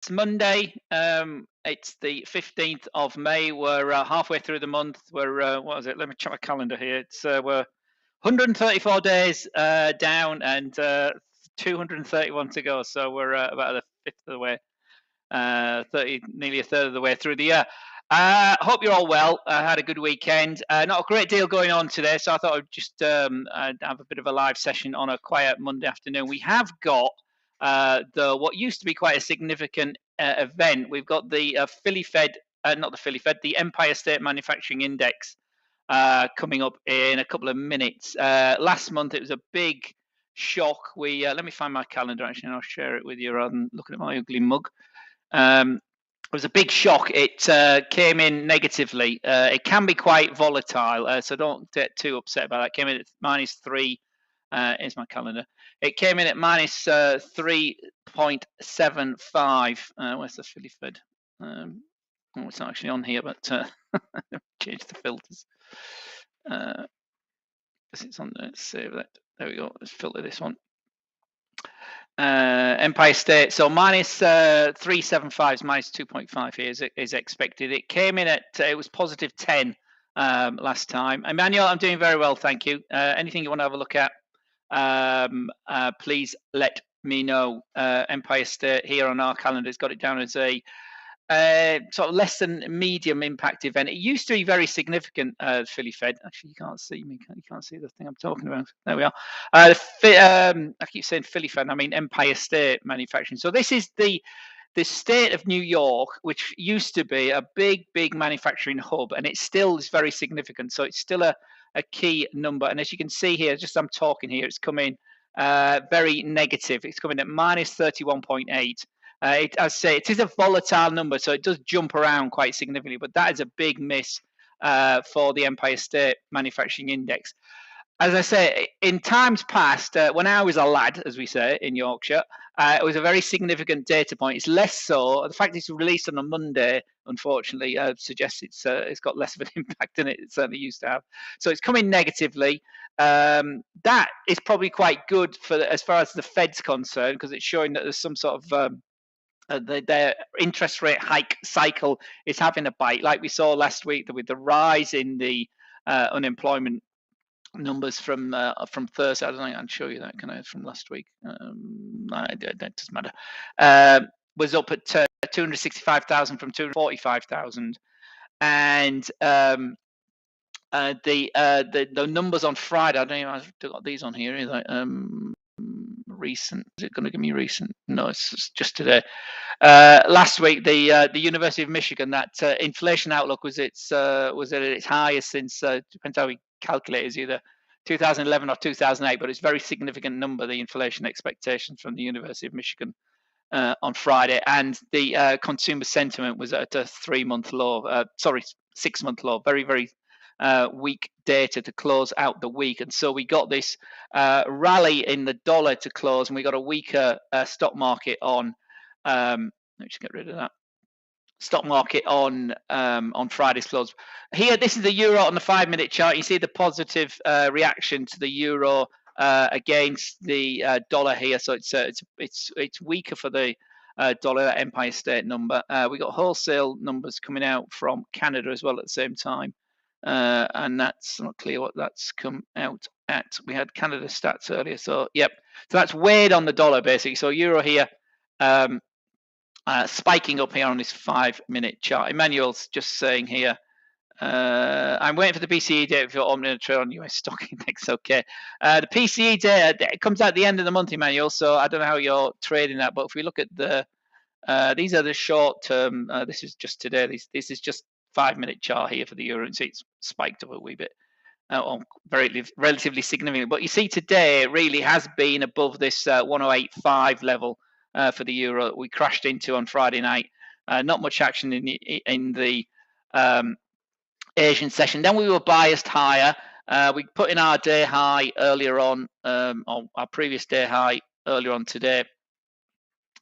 It's Monday. It's the 15th of May. We're halfway through the month. We're what is it? Let me check my calendar here. It's we're 134 days down and 231 to go. So we're about a fifth of the way, 30, nearly a third of the way through the year. Hope you're all well. I had a good weekend. Not a great deal going on today, so I thought I'd just I'd have a bit of a live session on a quiet Monday afternoon. We have got the what used to be quite a significant event. We've got the Philly Fed, not the Philly Fed, the Empire State Manufacturing Index coming up in a couple of minutes. Last month it was a big shock. We let me find my calendar actually, and I'll share it with you rather than looking at my ugly mug. It was a big shock. It came in negatively. It can be quite volatile, so don't get too upset about that. It came in at -3. Here's my calendar. It came in at -3.75. Where's the Philly Fed? Oh, it's not actually on here, but change the filters. It's on there. Save that. There we go. Let's filter this one. Empire State, so -375 is -2.5 here is expected. It came in at it was +10 last time. Emmanuel, I'm doing very well, thank you. Anything you want to have a look at, please let me know. Empire State here on our calendar has got it down as a sort of less than medium impact event. It used to be very significant, Philly Fed. Actually, you can't see me. You can't see the thing I'm talking about. There we are. I keep saying Philly Fed. I mean Empire State Manufacturing. So this is the state of New York, which used to be a big manufacturing hub, and it still is very significant. So it's still a key number. And as you can see here, just I'm talking here, it's coming very negative. It's coming at -31.8. As I say, it is a volatile number, so it does jump around quite significantly, but that is a big miss for the Empire State Manufacturing Index. As I say, in times past, when I was a lad, as we say in Yorkshire, it was a very significant data point. It's less so. The fact it's released on a Monday, unfortunately, suggests it's got less of an impact than it certainly used to have. So it's coming negatively. That is probably quite good for as far as the Fed's concerned, because it's showing that there's some sort of their interest rate hike cycle is having a bite, like we saw last week with the rise in the unemployment numbers from Thursday. I don't think I can show you that, can I? From last week, that doesn't matter. Was up at 265,000 from 245,000, and the numbers on Friday. I don't know. I've got these on here. Is like recent? Is it going to give me recent? No, it's just today. Last week, the University of Michigan, that inflation outlook was at its highest since depends how we calculate, is either 2011 or 2008, but it's a very significant number, the inflation expectations from the University of Michigan on Friday, and the consumer sentiment was at a 3-month low. Sorry, 6-month low. Very weak data to close out the week, and so we got this rally in the dollar to close, and we got a weaker stock market on. Let me just get rid of that. Stock market on Friday's close. Here, this is the euro on the 5-minute chart. You see the positive reaction to the euro against the dollar here. So it's weaker for the dollar, that Empire State number. We got wholesale numbers coming out from Canada as well at the same time, and that's not clear what that's come out at. We had Canada stats earlier, so yep. So that's weighed on the dollar basically. So euro here. Spiking up here on this 5-minute chart. Emmanuel's just saying here, I'm waiting for the PCE data for opening a trade on US stock index. Okay. The PCE data comes out at the end of the month, Emmanuel, so I don't know how you're trading that, but if we look at the, these are the short term, this is just today, this is just 5-minute chart here for the euro, and see it's spiked up a wee bit. Relatively significant. But you see today it really has been above this 108.5 level. For the euro that we crashed into on Friday night. Not much action in the Asian session. Then we were biased higher. We put in our day high earlier on, or our previous day high earlier on today,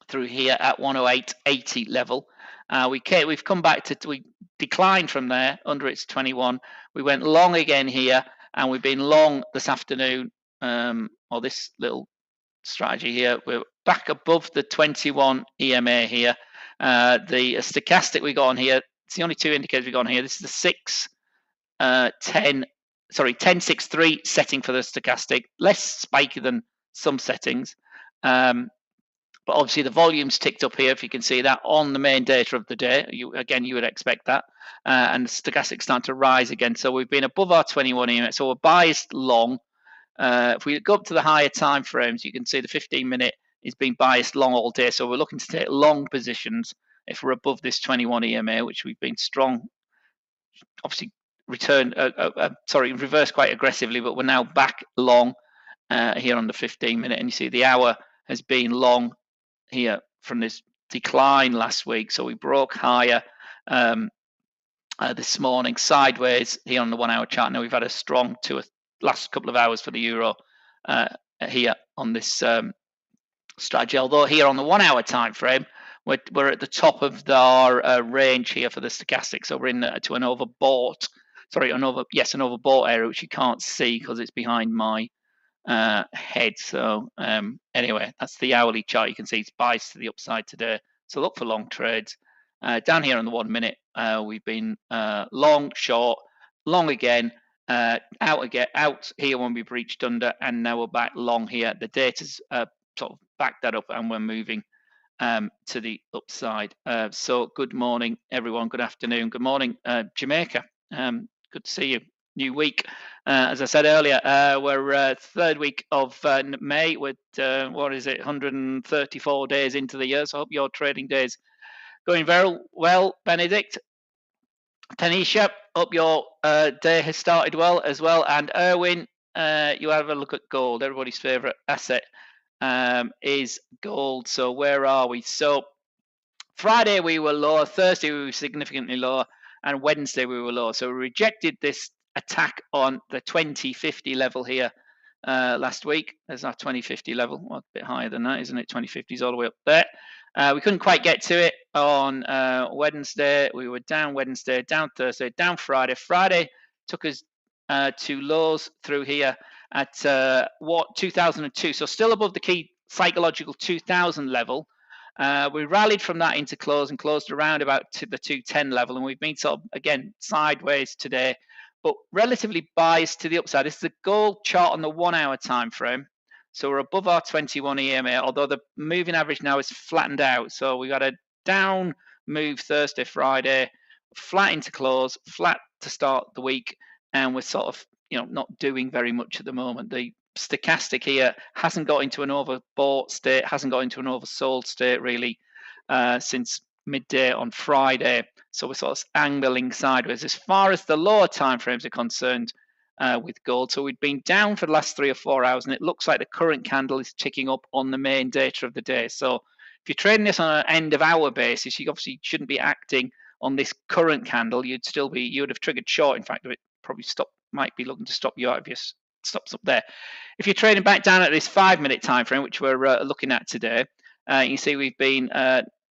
through here at 108.80 level. We've come back to, we declined from there under its 21. We went long again here, and we've been long this afternoon, or this little strategy here. We're back above the 21 EMA here. The stochastic we got on here, it's the only two indicators we got on here. This is the 10-6-3 setting for the stochastic, less spiky than some settings. But obviously the volume's ticked up here, if you can see that, on the main data of the day. You would expect that. And the stochastic's starting to rise again. So we've been above our 21 EMA. So we're biased long. If we go up to the higher time frames, you can see the 15-minute is being biased long all day. So we're looking to take long positions if we're above this 21 EMA, which we've been strong. Obviously, reversed quite aggressively, but we're now back long here on the 15-minute. And you see the hour has been long here from this decline last week. So we broke higher this morning sideways here on the 1 hour chart. Now we've had a strong last couple of hours for the euro here on this strategy. Although here on the 1 hour time frame, we're at the top of our range here for the stochastic. So we're in to an overbought area, which you can't see because it's behind my head. So anyway, that's the hourly chart. You can see it's biased to the upside today. So look for long trades. Down here on the 1 minute, we've been long, short, long again, out here when we breached under, and now we're back long here. The data's sort of backed that up, and we're moving to the upside. So good morning, everyone. Good afternoon. Good morning, Jamaica. Good to see you. New week. As I said earlier, we're third week of May with, 134 days into the year. So I hope your trading days going very well, Benedict. Tanisha, hope your day has started well as well. And Erwin, you have a look at gold. Everybody's favourite asset is gold. So where are we? So Friday we were lower, Thursday we were significantly lower, and Wednesday we were lower. So we rejected this attack on the 2050 level here last week. There's our 2050 level, well, a bit higher than that, isn't it? 2050 is all the way up there. We couldn't quite get to it on Wednesday. We were down Wednesday, down Thursday, down Friday. Friday took us to lows through here at 2002, so still above the key psychological 2000 level. We rallied from that into close and closed around about to the 210 level, and we've been sort of again sideways today, but relatively biased to the upside. This is the gold chart on the 1 hour time frame. So we're above our 21 EMA, although the moving average now is flattened out. So we got a down move Thursday, Friday, flat into close, flat to start the week, and we're sort of not doing very much at the moment. The stochastic here hasn't got into an overbought state, hasn't got into an oversold state really since midday on Friday. So we're sort of angling sideways as far as the lower time frames are concerned with gold. So we've been down for the last 3 or 4 hours, and it looks like the current candle is ticking up on the main data of the day. So if you're trading this on an end of hour basis, you obviously shouldn't be acting on this current candle. You would have triggered short. In fact, it probably might be looking to stop you out of your stops up there. If you're trading back down at this 5 minute time frame, which we're looking at today, you see we've been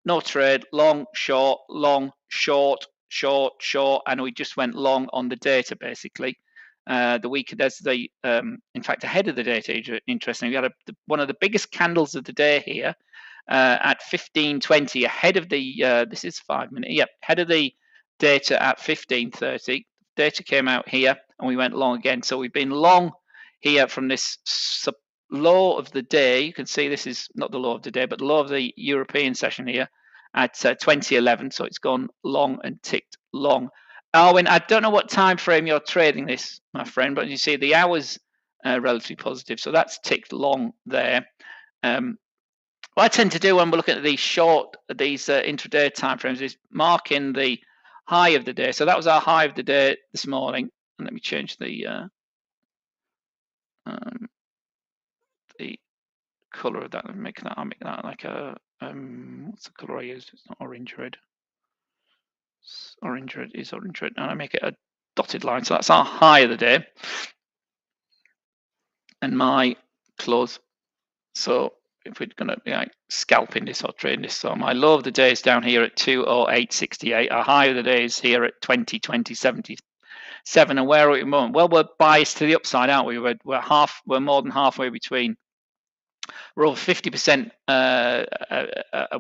no trade, long, short, long, short, short, short, and we just went long on the data basically. The week there's in fact ahead of the data. Interesting, we had one of the biggest candles of the day here at 15:20, ahead of the this is 5 minute, ahead of the data at 15:30. Data came out here, and we went long again. So we've been long here from this low of the day. You can see this is not the low of the day, but the low of the European session here at 2011. So it's gone long and ticked long. Arwin, I don't know what time frame you're trading this, my friend, but you see the hours relatively positive. So that's ticked long there. What I tend to do when we're looking at these intraday time frames is mark in the high of the day. So that was our high of the day this morning. And let me change the color of that. I'll make that like a what's the color I used? It's not orange red. Orange red is orange red. And I make it a dotted line. So that's our high of the day. And my close. So if we're going to be like scalping this or trading this, so my low of the day is down here at 208.68. Our high of the day is here at 20.77. And where are we at the moment? Well, we're biased to the upside, aren't we? We're more than halfway between We're over 50%.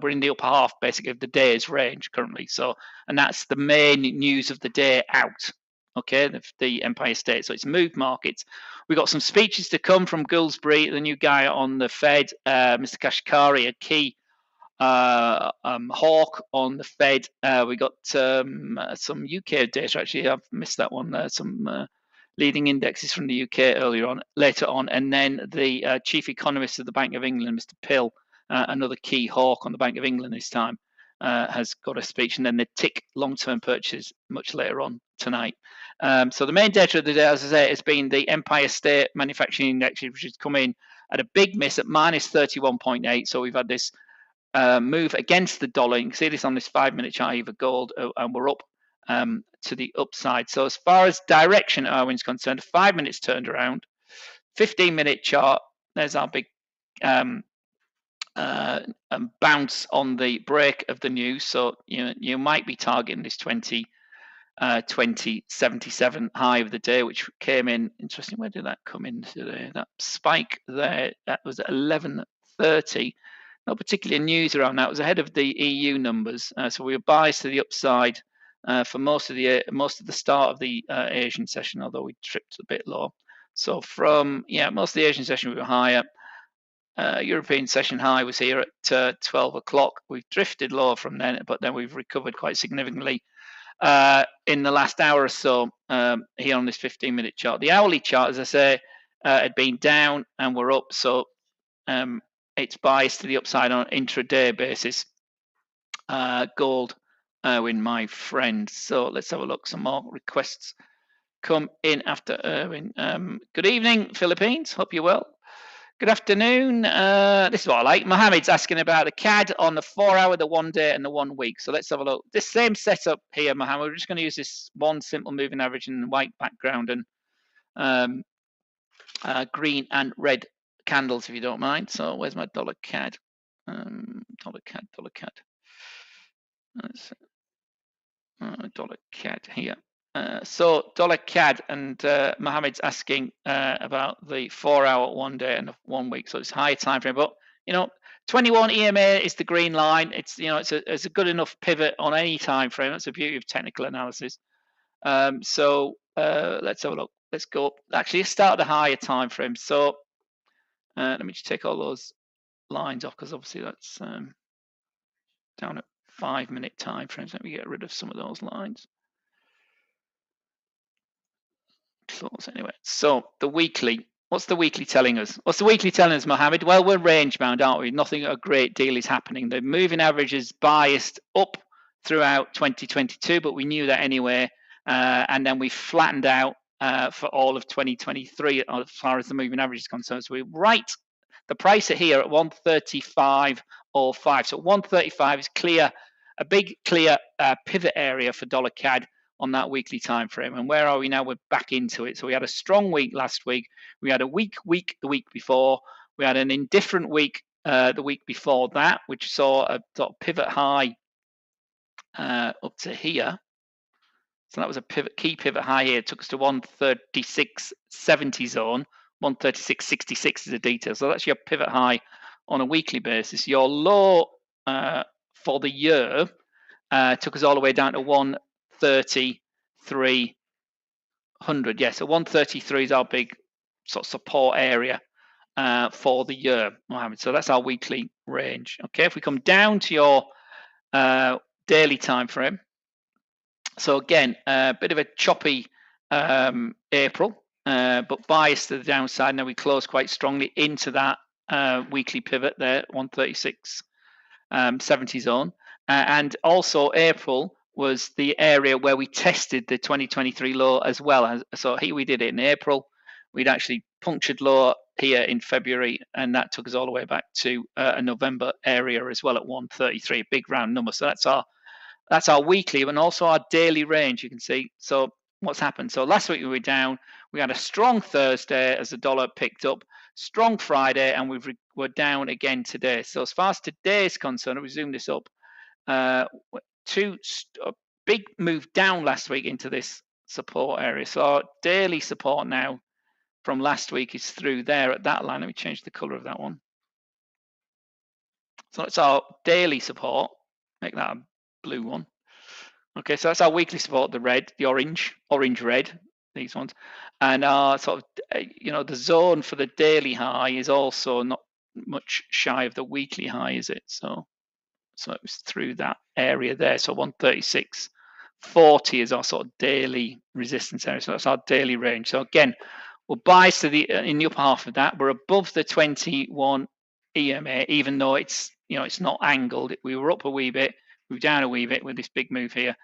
We're in the upper half, basically, of the day's range currently. So, and that's the main news of the day out. Okay, the Empire State. So it's moved markets. We've got some speeches to come from Goolsbury, the new guy on the Fed, Mr. Kashkari, a key hawk on the Fed. We got some UK data. Actually, I've missed that one. Some leading indexes from the UK later on, and then the chief economist of the Bank of England, Mr. Pill, another key hawk on the Bank of England this time, has got a speech, and then the tick long-term purchases much later on tonight. So the main data of the day, as I say, has been the Empire State Manufacturing Index, which has come in at a big miss at minus 31.8. So we've had this move against the dollar. You can see this on this 5-minute chart of gold, and we're up to the upside. So as far as direction Irwin's concerned, 5 minutes turned around. 15-minute chart, there's our big bounce on the break of the news. So you might be targeting this 2077 high of the day, which came in. Interesting, where did that come in today? That spike there, that was at 11:30. No particular news around that. It was ahead of the EU numbers, so we were biased to the upside for most of the start of the Asian session, although we tripped a bit low. So from most of the Asian session we were higher. European session high was here at 12 o'clock. We've drifted lower from then, but then we've recovered quite significantly in the last hour or so here on this 15-minute chart. The hourly chart, as I say, had been down and we're up, so it's biased to the upside on an intraday basis. Gold, Erwin, my friend. So let's have a look. Some more requests come in after Erwin. Good evening, Philippines. Hope you're well. Good afternoon. This is what I like. Mohammed's asking about the CAD on the 4-hour, the 1 day, and the 1 week. So let's have a look. This same setup here, Mohammed. We're just going to use this one simple moving average and white background and green and red candles, if you don't mind. So where's my dollar CAD? Dollar CAD. Dollar CAD here. So dollar CAD, and Mohammed's asking about the 4-hour, 1 day, and 1 week. So it's higher time frame, but 21 EMA is the green line. It's it's a good enough pivot on any time frame. That's the beauty of technical analysis. So let's have a look. Let's go. Actually, let's start the higher time frame. So let me just take all those lines off, because obviously that's down at 5-minute time frames. Let me get rid of some of those lines. Close anyway. So the weekly. What's the weekly telling us? What's the weekly telling us, Mohammed? Well, we're range bound, aren't we? Nothing a great deal is happening. The moving average is biased up throughout 2022, but we knew that anyway. And then we flattened out for all of 2023 as far as the moving average is concerned. So we write the price here at 135.05. So 135 is clear, a big clear pivot area for dollar CAD on that weekly time frame. And where are we now? We're back into it. So we had a strong week last week. We had a weak week the week before. We had an indifferent week the week before that, which saw a sort of pivot high up to here. So that was a key pivot high here. It took us to 136.70 zone. 136.66 is the detail. So that's your pivot high on a weekly basis. Your low for the year took us all the way down to 133.00. Yeah, so 133 is our big sort of support area for the year, Mohammed. So that's our weekly range. Okay, if we come down to your daily time frame. So again, a bit of a choppy April, but biased to the downside. Now we close quite strongly into that weekly pivot there, 136.70 zone. And also April was the area where we tested the 2023 low as well. So here we did it in April. We'd actually punctured low here in February, and that took us all the way back to a November area as well at 133, a big round number. So that's our weekly and also our daily range, you can see. So what's happened? So last week we were down. We had a strong Thursday as the dollar picked up, strong Friday, and we're down again today. So as far as today is concerned, we zoom this up. A big move down last week into this support area. So our daily support now from last week is through there at that line. Let me change the color of that one. So that's our daily support. Make that a blue one. Okay, so that's our weekly support, the red, the orange, red, these ones. And our sort of, the zone for the daily high is also not much shy of the weekly high, is it? So it was through that area there. So 136.40 is our sort of daily resistance area. So that's our daily range. So again, we're biased to the in the upper half of that. We're above the 21 EMA, even though it's it's not angled. We were up a wee bit, moved down a wee bit with this big move here.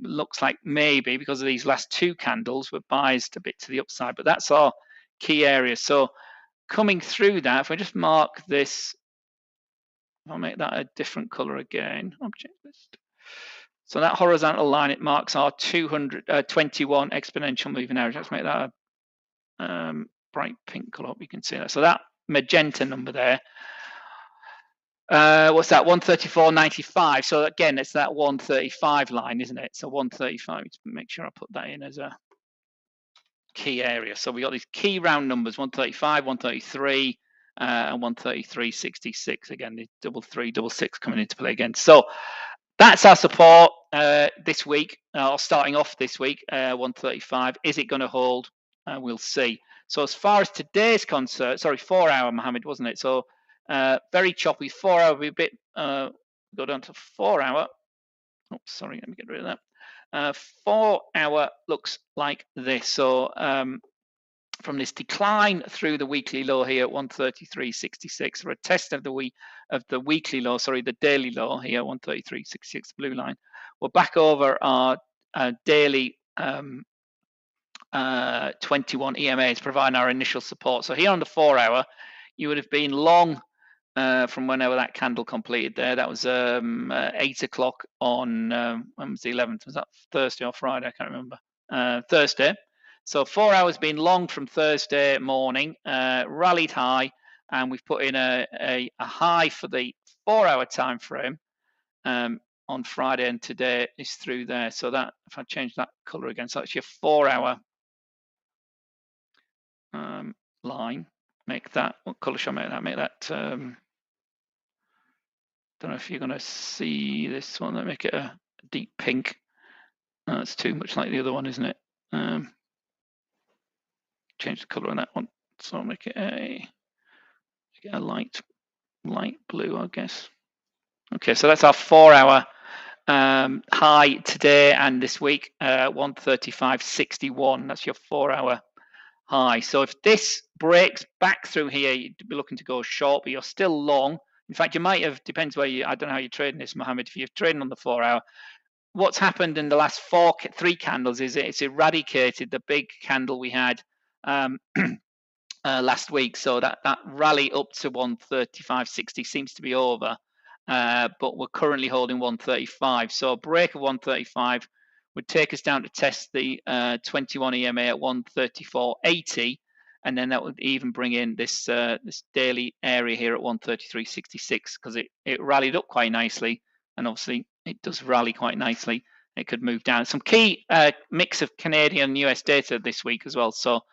Looks like maybe because of these last two candles, we're biased a bit to the upside. But that's our key area. So coming through that, if I just mark this, I'll make that a different color again. Object list. So that horizontal line, it marks our 221 exponential moving average. Let's make that a bright pink color. You can see that. So that magenta number there, what's that? 134.95. So again, it's that 135 line, isn't it? So 135. Make sure I put that in as a key area. So we got these key round numbers: 135, 133, and 133.66. Again, the double three, double six coming into play again. So that's our support this week, or starting off this week, 135. Is it going to hold? We'll see. So as far as today's concert, sorry, 4 hour, Mohammed, wasn't it? So very choppy. 4 hour, we a bit, go down to 4 hour. Oh, sorry, let me get rid of that. 4 hour looks like this. So from this decline through the weekly low here at 133.66, or a test of the weekly low, sorry, the daily low here, 133.66, blue line. We're back over our daily 21 EMAs, providing our initial support. So here on the 4 hour, you would have been long from whenever that candle completed there. That was 8 o'clock on, when was the 11th? Was that Thursday or Friday? I can't remember. Thursday. So 4 hours been long from Thursday morning, rallied high, and we've put in a high for the 4 hour time frame on Friday, and today is through there. So that, if I change that color again, so that's your 4 hour line. Make that, what color shall I make that? Make that, don't know if you're going to see this one. Let me make it a deep pink. It's too much like the other one, isn't it? Change the color on that one. So I'll make it a light blue, I guess. Okay, so that's our 4 hour high today and this week, 135.61. That's your 4 hour high. So if this breaks back through here, you'd be looking to go short, but you're still long. In fact, you might have, depends where you, I don't know how you're trading this, Mohammed. If you're trading on the 4 hour, what's happened in the last three candles is it's eradicated the big candle we had last week. So that rally up to 135.60 seems to be over, but we're currently holding 135. So a break of 135 would take us down to test the 21 EMA at 134.80, and then that would even bring in this this daily area here at 133.66, because it rallied up quite nicely, and obviously it does rally quite nicely. It could move down. Some key mix of Canadian and US data this week as well. So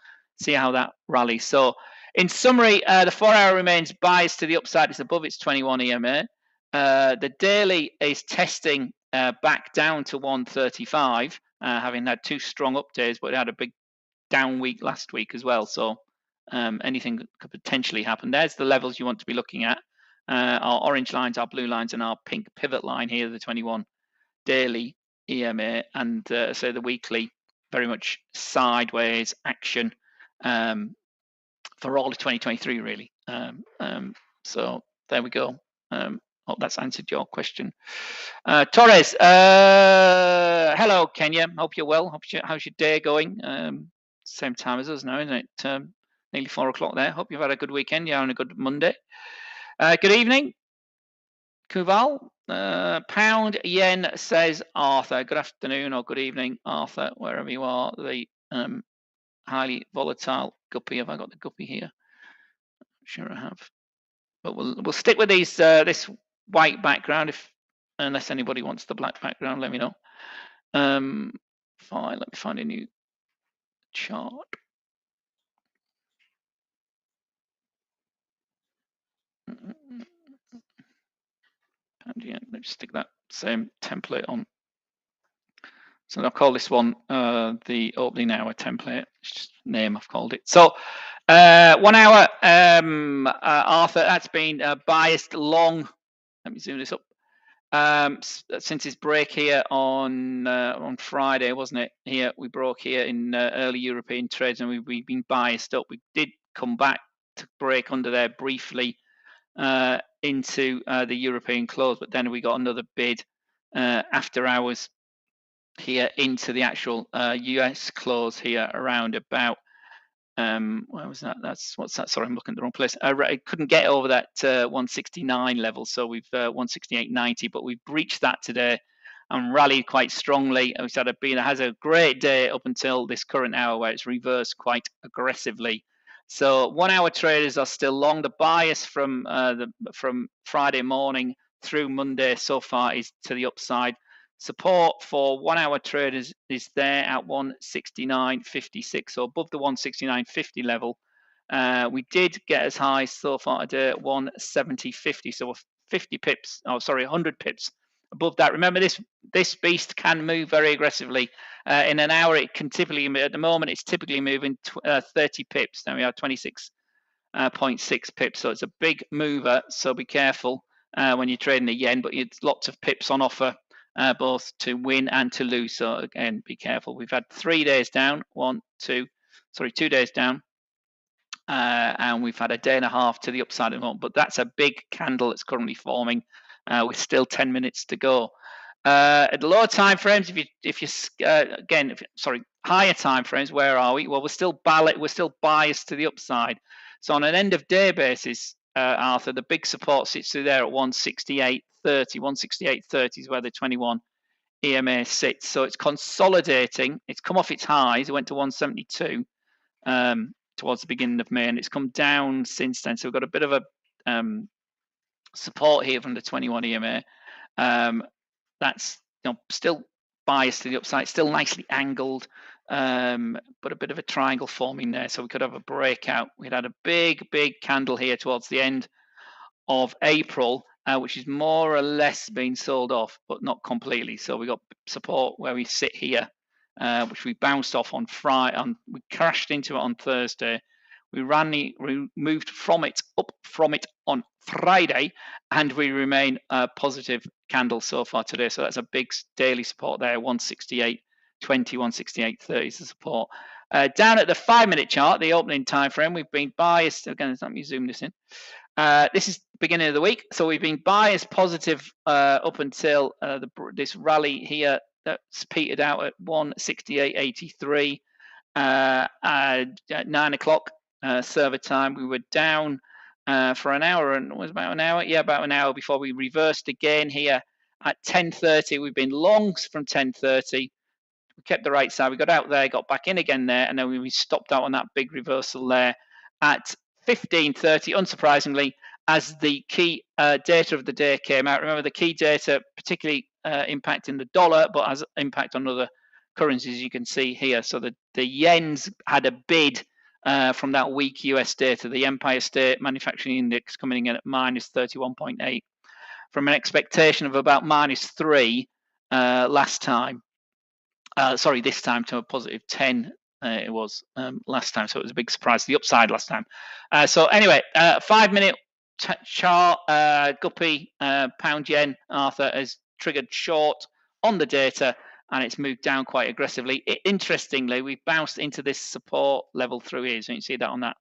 see how that rallies. So in summary, the 4 hour remains biased to the upside. It's above its 21 EMA. The daily is testing back down to 135, having had two strong up days, but it had a big down week last week as well. So anything could potentially happen. There's the levels you want to be looking at. Our orange lines, our blue lines, and our pink pivot line here, the 21 daily EMA, and so the weekly, very much sideways action for all of 2023, really. So there we go. Hope that's answered your question. Torres, hello, Kenya. Hope you're well. How's your day going? Same time as us now, isn't it? Nearly 4 o'clock there. Hope you've had a good weekend. You're having a good Monday. Good evening, Kuval. Pound yen, says Arthur. Good afternoon or good evening, Arthur, wherever you are. The highly volatile guppy. Have I got the guppy here? Sure I have. But we'll stick with these this white background, unless anybody wants the black background, let me know. Fine, let me find a new chart. And yeah, let's stick that same template on. So I'll call this one the opening hour template. It's just name I've called it. So 1 hour, Arthur, that's been biased long. Let me zoom this up. Since his break here on Friday, wasn't it? Here we broke here in early European trades, and we've been biased up. We did come back to break under there briefly into the European close, but then we got another bid after hours here into the actual US close here around about where was that? What's that? Sorry, I'm looking at the wrong place. I couldn't get over that 169 level, so we've 168.90, but we've breached that today and rallied quite strongly. We've had has a great day up until this current hour where it's reversed quite aggressively. So 1 hour traders are still long. The bias from Friday morning through Monday so far is to the upside. Support for 1 hour traders is there at 169.56, so above the 169.50 level. We did get as high so far today at 170.50, so 50 pips, 100 pips above that. Remember, this beast can move very aggressively. In an hour, it can typically, at the moment, it's typically moving 30 pips. Now we are 26.6 pips, so it's a big mover, so be careful when you're trading the yen, but it's lots of pips on offer. Both to win and to lose. So again, be careful. We've had 3 days down, 2 days down, and we've had a day and a half to the upside at the moment. But that's a big candle that's currently forming with still 10 minutes to go. At the lower time frames, higher time frames, where are we? Well, we're still biased to the upside. So on an end of day basis, Arthur, the big support sits through there at 168.30. 168.30 is where the 21 EMA sits. So it's consolidating. It's come off its highs. It went to 172 towards the beginning of May, and it's come down since then. So we've got a bit of a support here from the 21 EMA. That's still biased to the upside, still nicely angled, but a bit of a triangle forming there. So we could have a breakout. We'd had a big candle here towards the end of April, which is more or less being sold off, but not completely. So we got support where we sit here, which we bounced off on Friday. We crashed into it on Thursday. We moved up from it on Friday, and we remain positive candle so far today. So that's a big daily support there, 168.20, 168.30 is the support. Down at the 5-minute chart, the opening time frame, we've been biased. Again, let me zoom this in. This is the beginning of the week, so we've been biased positive up until this rally here that's petered out at 168.83 at 9 o'clock server time. We were down for an hour, and it was about an hour. Yeah, about an hour before we reversed again here at 10:30. We've been longs from 10:30. We kept the right side. We got out there, got back in again there, and then we stopped out on that big reversal there at 15:30, unsurprisingly, as the key data of the day came out. Remember, the key data particularly impacting the dollar, but has impact on other currencies, you can see here. So the yens had a bid from that weak US data, the Empire State Manufacturing Index coming in at minus 31.8 from an expectation of about -3 last time. This time to a positive 10 it was last time, so it was a big surprise to the upside last time. So anyway, 5-minute chart, guppy pound yen, Arthur, has triggered short on the data, and it's moved down quite aggressively. Interestingly, we bounced into this support level through here, so you can see that on that.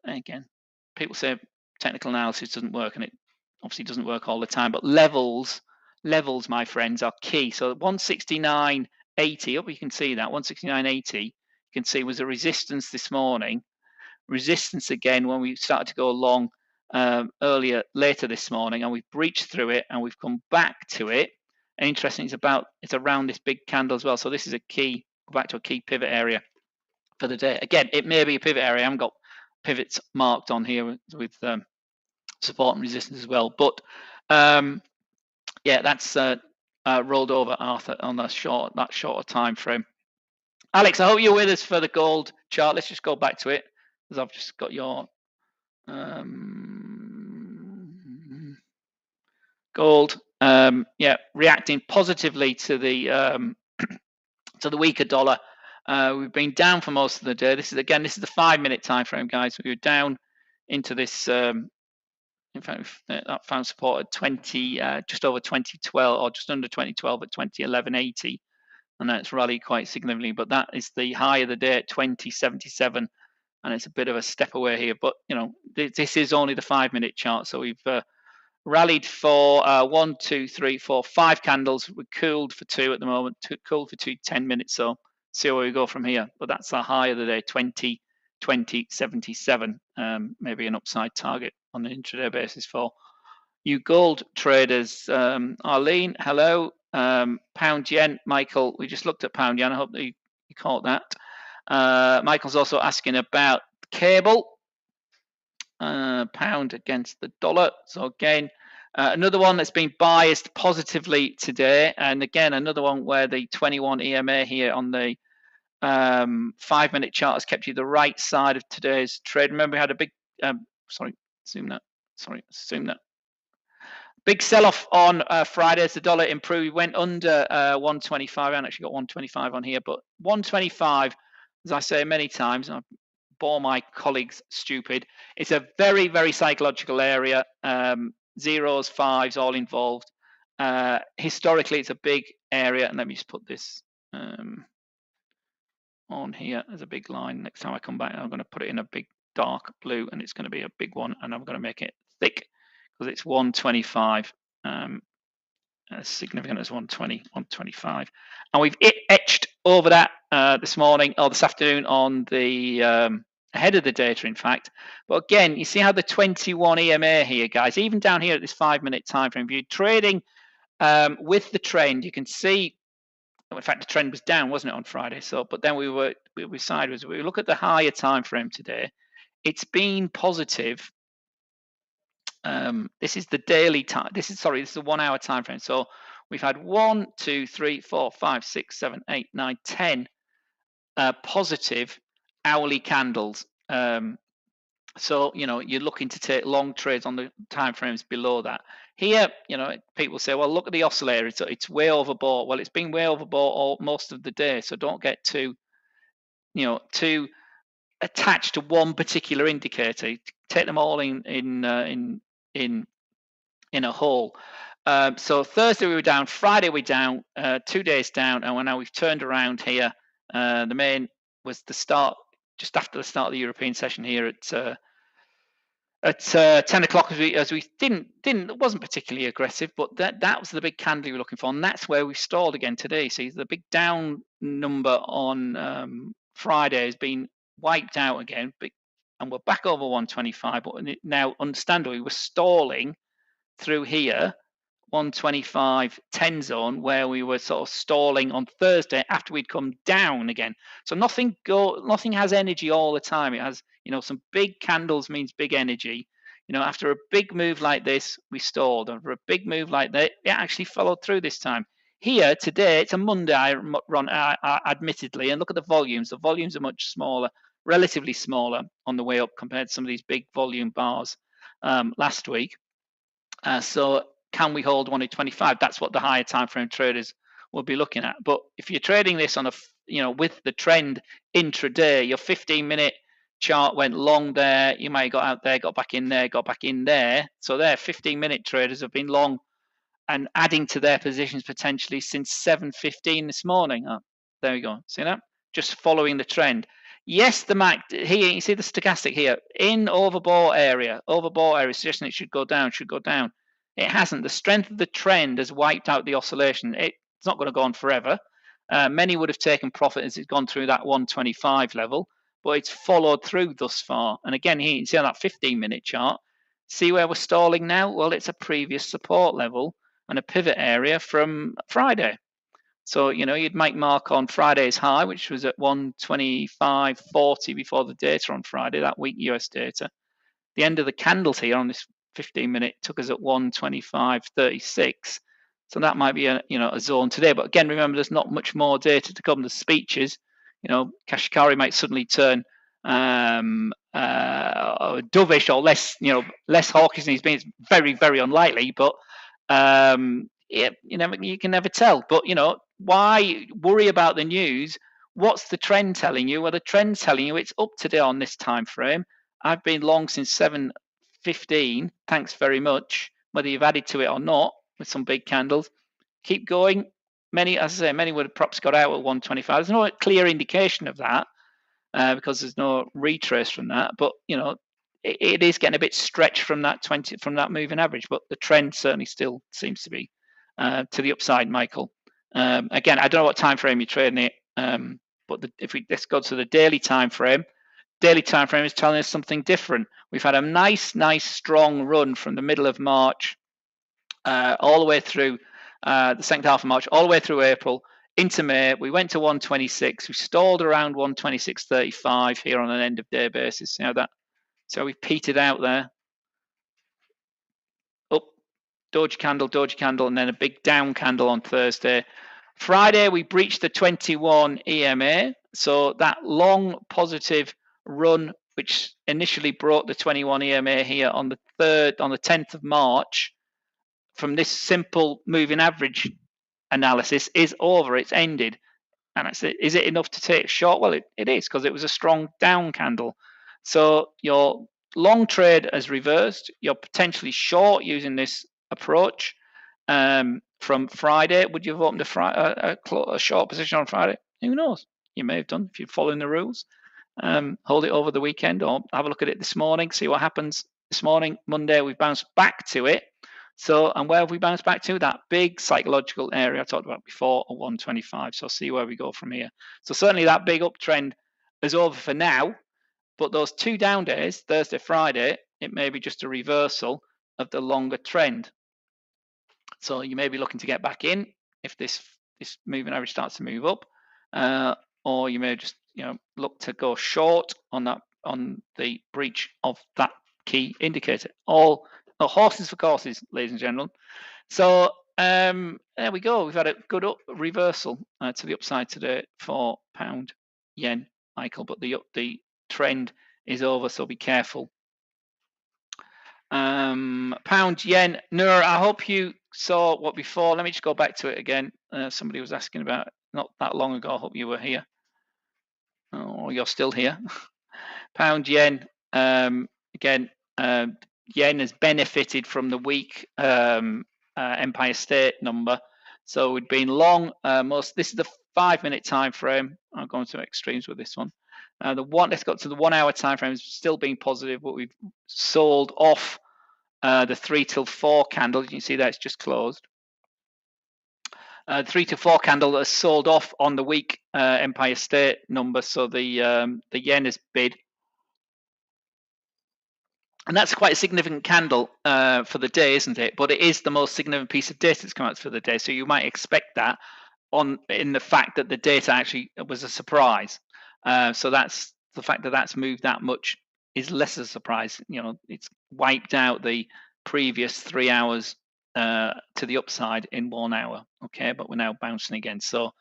Again, people say technical analysis doesn't work, and it obviously doesn't work all the time, but levels, my friends, are key. So 169.80, oh, you can see that 169.80, you can see was a resistance this morning, resistance again when we started to go along later this morning, and we've breached through it and we've come back to it. And interesting, it's around this big candle as well. So this is a key, go back to a key pivot area for the day. Again, it may be a pivot area. I haven't got pivots marked on here with support and resistance as well, but yeah, that's rolled over, Arthur, on that shorter time frame. Alex, I hope you're with us for the gold chart. Let's just go back to it, because I've just got your Gold, reacting positively to the weaker dollar. We've been down for most of the day. This is the 5-minute time frame, guys. We were down into this. In fact, that found support at 20, just over 2012, or just under 2012 at 2011.80, and that's rallied quite significantly. But that is the high of the day at 2077, and it's a bit of a step away here. But this is only the 5-minute chart, so we've rallied for 1, 2, 3, 4, 5 candles. We're cooled for 2 at the moment. Cooled for 10 minutes. So see where we go from here. But that's the high of the day, 20.77. Maybe an upside target on an intraday basis for you gold traders. Arlene, hello. Pound yen, Michael. We just looked at pound yen. I hope that you caught that. Michael's also asking about cable. Pound against the dollar. So again, another one that's been biased positively today, and again another one where the 21 EMA here on the 5-minute chart has kept you the right side of today's trade. Remember, we had a big zoom that. Big sell-off on Friday as the dollar improved. We went under 125. I actually got 125 on here, but 125, as I say many times, and I bore my colleagues stupid, it's a very, very psychological area. Zeros, fives, all involved. Historically, it's a big area, and let me just put this on here as a big line. Next time I come back, I'm going to put it in a big dark blue, and it's going to be a big one, and I'm going to make it thick because it's 125. As significant as 120, 125, and we've etched over that this morning or this afternoon on the ahead of the data, in fact. But again, you see how the 21 EMA here, guys, even down here at this 5-minute time frame, if you're trading with the trend, you can see. In fact, the trend was down, wasn't it, on Friday? So, but then we were sideways. We look at the higher time frame today. It's been positive. This is the daily time. This is the 1 hour time frame. So we've had 1, 2, 3, 4, 5, 6, 7, 8, 9, 10 positive hourly candles. So you're looking to take long trades on the time frames below that. Here, people say, well, look at the oscillator. It's way overbought. Well, it's been way overbought most of the day. So don't get too attached to one particular indicator. Take them all in a whole. So Thursday we were down, Friday we were down, 2 days down, and now we've turned around here. The main was the start, just after the start of the European session here at 10 o'clock, as we it wasn't particularly aggressive, but that was the big candle we were looking for, and that's where we stalled again today. See, the big down number on Friday has been wiped out again, and we're back over 125. But now, understandably, we're stalling through here, 125.10 zone, where we were sort of stalling on Thursday after we'd come down again. So nothing has energy all the time. It has, some big candles means big energy. After a big move like this, we stalled. After a big move like that, it actually followed through this time. Here today, it's a Monday run, admittedly, and look at the volumes. The volumes are much smaller, relatively smaller on the way up compared to some of these big volume bars last week. So can we hold 125? That's what the higher time frame traders will be looking at. But if you're trading this on with the trend intraday, your 15-minute chart went long there. You might have got out there, got back in there, got back in there. So there, 15-minute traders have been long and adding to their positions potentially since 7:15 this morning. Oh, there we go. See that? Just following the trend. Yes, the MAC here, you see the stochastic here in overbought area, suggesting it should go down. It hasn't. The strength of the trend has wiped out the oscillation. It's not going to go on forever. Many would have taken profit as it's gone through that 125 level, but it's followed through thus far. And again, here you can see on that 15-minute chart. See where we're stalling now? Well, it's a previous support level and a pivot area from Friday. So, you'd make mark on Friday's high, which was at 125.40 before the data on Friday, that week US data. The end of the candles here on this 15-minute took us at 125.36. So that might be a zone today. But again, remember, there's not much more data to come. The speeches, Kashkari might suddenly turn dovish or less hawkish than he's been. It's very, very unlikely, but You can never tell. But why worry about the news? What's the trend telling you? Well, the trend's telling you it's up today on this time frame. I've been long since 7:15. Thanks very much. Whether you've added to it or not, with some big candles, keep going. Many, as I say, many would have perhaps got out at 125. There's no clear indication of that because there's no retrace from that. But it is getting a bit stretched from that moving average. But the trend certainly still seems to be to the upside, Michael. Again, I don't know what time frame you're trading it, but let's go to the daily time frame. Daily time frame is telling us something different. We've had a nice strong run from the middle of March all the way through the second half of March, all the way through April into May. We went to 126. We stalled around 126.35 here on an end of day basis. See how that? So we petered out there. Up, doji candle, and then a big down candle on Thursday. Friday, we breached the 21 EMA. So that long positive run, which initially brought the 21 EMA here on the 10th of March, from this simple moving average analysis, is over. It's ended. And is it enough to take short? Well, it is, because it was a strong down candle. So your long trade has reversed. You're potentially short using this approach. From Friday, would you have opened a short position on Friday? Who knows? You may have done if you're following the rules. Hold it over the weekend, or have a look at it this morning, see what happens. This morning, Monday, we've bounced back to it. So, and where have we bounced back to? That big psychological area I talked about before, at 125. So see where we go from here. So certainly that big uptrend is over for now. But those 2 down days, Thursday, Friday, it may be just a reversal of the longer trend. So you may be looking to get back in if this moving average starts to move up, or you may just look to go short on the breach of that key indicator. All horses for courses, ladies and gentlemen. So there we go. We've had a good reversal to the upside today for pound yen, Michael. But the trend is over, so be careful. Pound yen, Nur, I hope you saw what before. Let me just go back to it again. Somebody was asking about it not that long ago. I hope you were here. Oh, you're still here. Pound yen, again, yen has benefited from the weak Empire State number. So we'd been long this is the 5-minute time frame. I'm going to extremes with this one. Let's go to the 1 hour time frame. It's still being positive, but we've sold off the 3 till 4 candle. You can see that it's just closed. The 3 to 4 candle has sold off on the weak Empire State number, so the yen is bid, and that's quite a significant candle for the day, isn't it? But it is the most significant piece of data that's come out for the day, so you might expect that in the fact that the data actually was a surprise. So that's the fact that that's moved that much is less a surprise. It's wiped out the previous 3 hours to the upside in 1 hour. Okay, but we're now bouncing again. So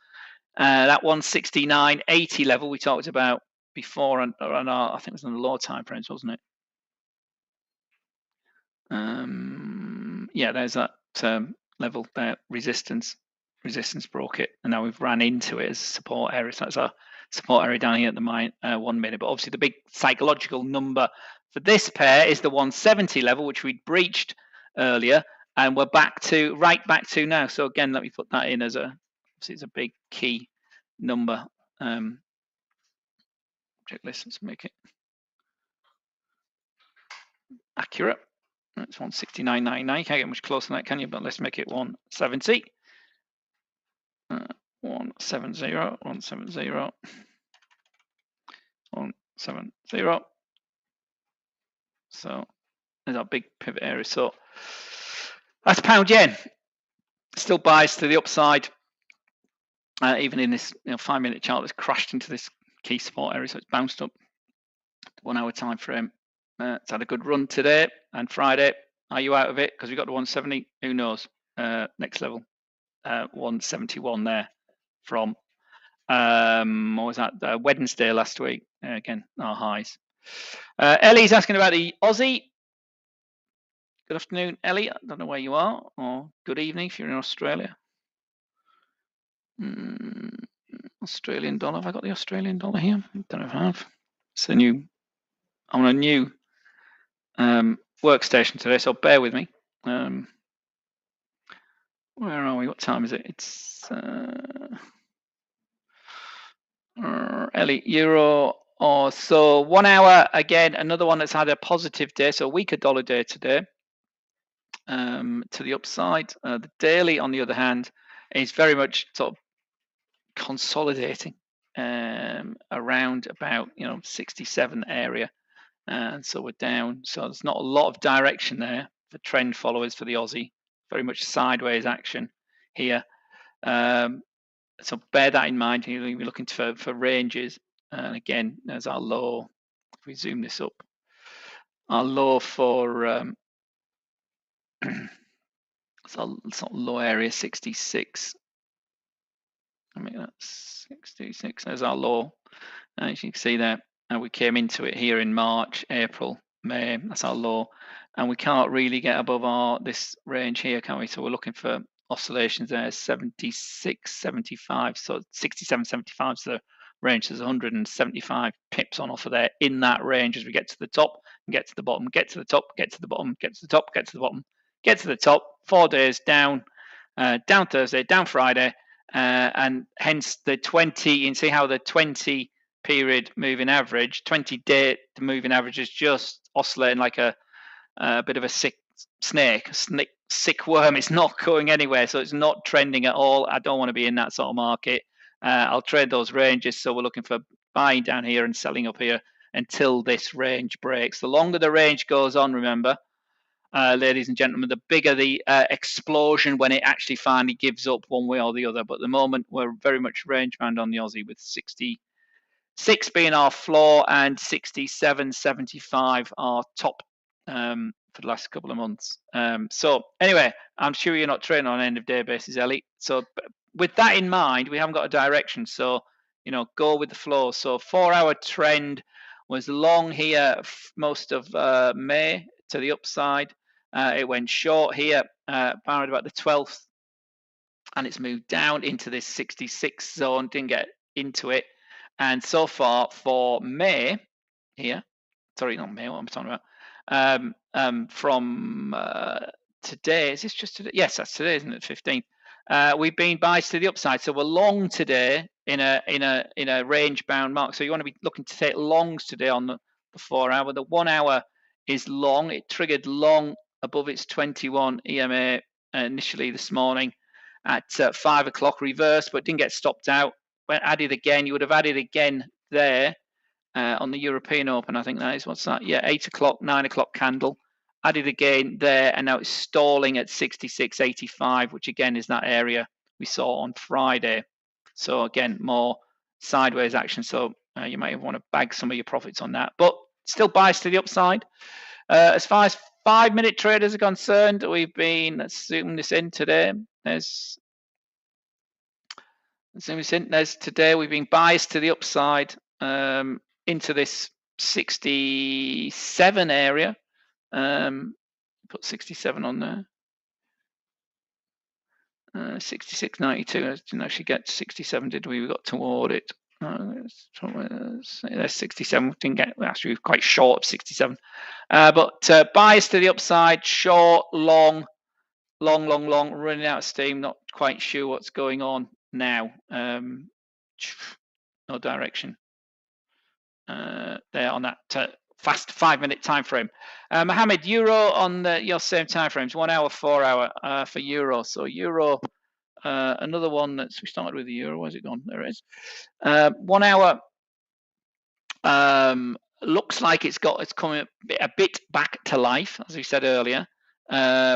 that 169.80 level we talked about before on our, I think it was on the lower time frames, wasn't it? Yeah, there's that level there, resistance broke it, and now we've ran into it as a support area. So that's our support area down here at the 1 minute. But obviously the big psychological number for this pair is the 170 level, which we breached earlier, and we're right back to now. So again, let me put that in as obviously it's a big key number. Object list, let's make it accurate. It's 169.99. You can't get much closer than that, can you? But let's make it 170. 170, 170, 170. So there's our big pivot area. So that's pound yen. Still biased to the upside, even in this 5-minute chart that's crashed into this key support area. So it's bounced up. 1 hour time frame. It's had a good run today and Friday. Are you out of it? Because we got to 170. Who knows? Next level, 171 there from what was that? Wednesday last week. Again, our highs. Ellie's asking about the Aussie. Good afternoon, Ellie. I don't know where you are, or good evening if you're in Australia. Australian dollar. Have I got the Australian dollar here? I don't know if I have. It's a new. I'm on a new workstation today, so bear with me. Where are we? What time is it? It's Ellie, euro. So 1 hour again. Another one that's had a positive day. So a weaker dollar day today. To the upside. The daily, on the other hand, is very much sort of consolidating around about 67 area, and so we're down. So there's not a lot of direction there for trend followers for the Aussie. Very much sideways action here. So bear that in mind. You'll be looking for ranges. And again, there's our low. If we zoom this up, our low for so low area 66. I mean that's 66. There's our low. As you can see there, we came into it here in March, April, May. That's our low, and we can't really get above this range here, can we? So we're looking for oscillations there, 76, 75, so 67, 75 is the range. There's 175 pips on offer there in that range as we get to the top and get to the bottom, get to the top, get to the bottom, get to the top, get to the bottom, get to the top. 4 days down, down Thursday, down Friday, and hence the 20. You can see how the 20 period moving average, 20-day moving average is just oscillating like a bit of a sick snake, sick worm. It's not going anywhere, so it's not trending at all. I don't want to be in that sort of market. I'll trade those ranges, so we're looking for buying down here and selling up here until this range breaks. The longer the range goes on, remember, ladies and gentlemen, the bigger the explosion when it actually finally gives up one way or the other. But at the moment, we're very much range bound on the Aussie with 66 being our floor and 67.75 our top for the last couple of months. So anyway, I'm sure you're not trading on an end of day basis, Ellie. So with that in mind, we haven't got a direction. So go with the flow. So 4 hour trend was long here most of May to the upside. It went short here around about the 12th, and it's moved down into this 66 zone. Didn't get into it. And so far for May here, sorry, not May, what I'm talking about, from today, is this just today? Yes, that's today, isn't it? 15th. We've been buys to the upside, so we're long today in a range bound mark. So you want to be looking to take longs today on the 4 hour. The 1 hour is long. It triggered long above its 21 EMA initially this morning at 5 o'clock, reverse, but didn't get stopped out. When added again, you would have added again there on the European Open. I think that is, what's that? Yeah, 8 o'clock, 9 o'clock candle. Added again there, and now it's stalling at 66.85, which again is that area we saw on Friday. So again, more sideways action. So you might want to bag some of your profits on that, but still buys to the upside. As far as 5-minute traders are concerned, we've been, let's zoom this in today. There's today we've been biased to the upside into this 67 area. Put 67 on there. 66.92. Didn't actually get 67, did we? We got toward it. There's 67. Didn't get, actually quite short of 67. But bias to the upside, short, long, running out of steam. Not quite sure what's going on now. No direction there on that fast 5-minute time frame. Mohammed, euro on your same time frames, 1 hour, 4 hour for euro. So euro, another one we started with the euro. Where's it gone? There it is. 1 hour looks like it's coming a bit back to life, as we said earlier.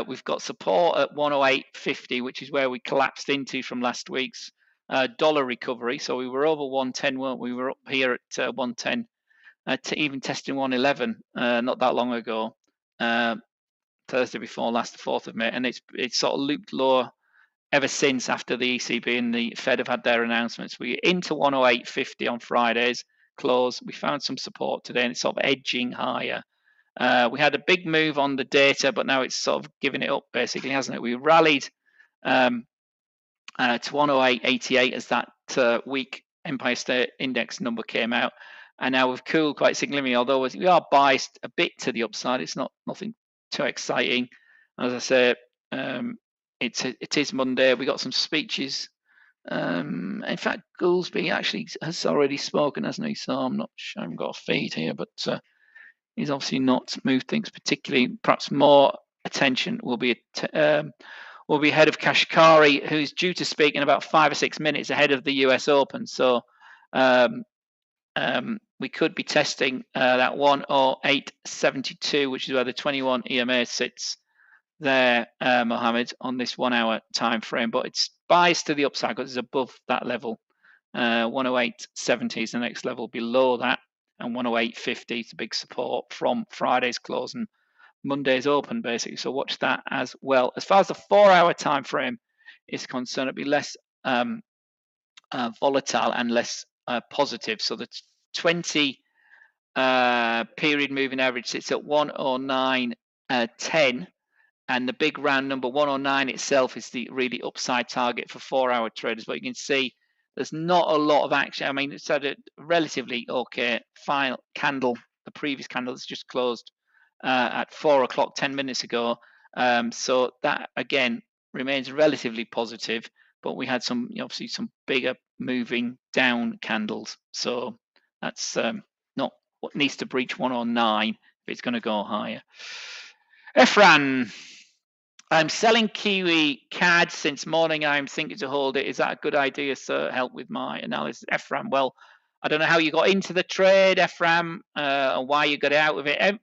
We've got support at 108.50, which is where we collapsed into from last week's dollar recovery. So we were over 110, weren't we? We were up here at 110, even testing 111 not that long ago, Thursday before last, the 4th of May, and it's sort of looped lower ever since after the ECB and the Fed have had their announcements. We're into 108.50 on Friday's close. We found some support today, and it's sort of edging higher. We had a big move on the data, but now it's sort of giving it up, basically, hasn't it? We rallied to 108.88 as that week Empire State Index number came out, and now we've cooled quite significantly. Although we are biased a bit to the upside, it's nothing too exciting. As I say, it is Monday. We got some speeches. In fact, Goolsby actually has already spoken, hasn't he? So I'm not sure. I haven't got a feed here, but he's obviously not moved things particularly. Perhaps more attention will be ahead of Kashkari, who's due to speak in about 5 or 6 minutes ahead of the US Open. So we could be testing that 108.72, which is where the 21 EMA sits there, Mohammed, on this 1 hour time frame. But it's biased to the upside because it's above that level. 108.70 is the next level below that, and 108.50 is the big support from Friday's close and Monday's open, basically. So watch that as well. As far as the 4 hour time frame is concerned, it'll be less volatile and less positive. So the 20 period moving average sits at 109.10, and the big round number 109 itself is the really upside target for 4 hour traders. But you can see there's not a lot of action. I mean, it's had a relatively okay final candle. The previous candle has just closed at 4 o'clock 10 minutes ago. So that again remains relatively positive, but we had some obviously some bigger moving down candles. So that's not what needs to breach 109 if it's going to go higher. Efran, I'm selling Kiwi CAD since morning. I'm thinking to hold it. Is that a good idea, sir? Help with my analysis. Efram, well, I don't know how you got into the trade, Efram, and why you got out of it.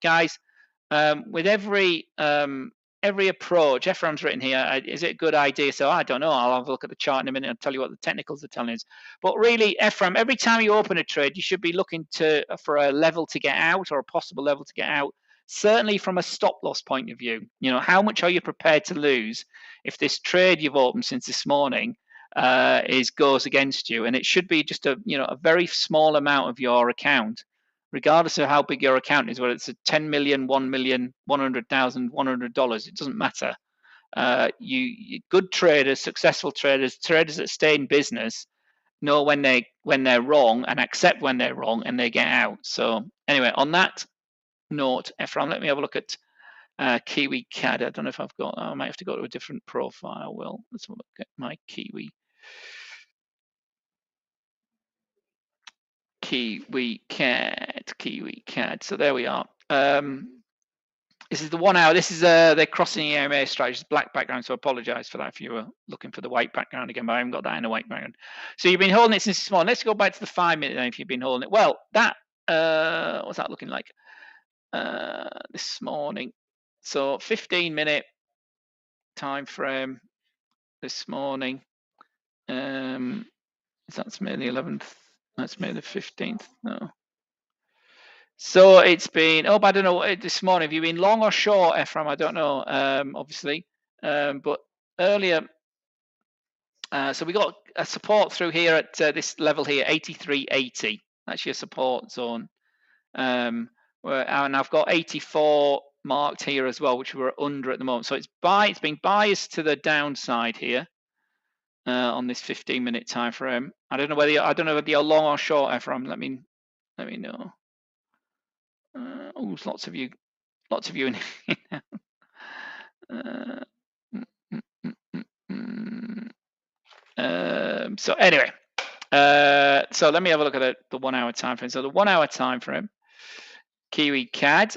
Guys, with every approach, Ephraim's written here, is it a good idea? So I don't know. I'll have a look at the chart in a minute and tell you what the technicals are telling us. But really, Ephraim, every time you open a trade, you should be looking for a level to get out or a possible level to get out. Certainly from a stop loss point of view, how much are you prepared to lose if this trade you've opened since this morning goes against you? And it should be just a very small amount of your account, regardless of how big your account is, whether it's a 10 million, 1 million, 100,000, $100, it doesn't matter. You good traders, successful traders that stay in business know when they're wrong and accept when they're wrong and they get out. So anyway, on that note, Ephraim, let me have a look at Kiwi CAD. I don't know if I might have to go to a different profile. Well, let's look at my Kiwi CAD. So there we are. This is the 1 hour. This is they're crossing EMA strategies, black background. So I apologize for that if you were looking for the white background again, but I haven't got that in a white background. So you've been holding it since this morning. Let's go back to the 5 minute then if you've been holding it. Well, that what's that looking like this morning? So 15-minute time frame this morning. That's May the 11th. That's May the 15th. No. So it's been, I don't know, this morning, have you been long or short, Ephraim? I don't know, obviously. But earlier, so we got a support through here at this level here, 83.80. That's your support zone. And I've got 84 marked here as well, which we're under at the moment. So it's been biased to the downside here on this 15-minute time frame. I don't know whether you're long or short, Ephraim. Let me know. There's lots of you in here. So anyway, so let me have a look at the 1 hour time frame. So the 1 hour time frame, Kiwi CAD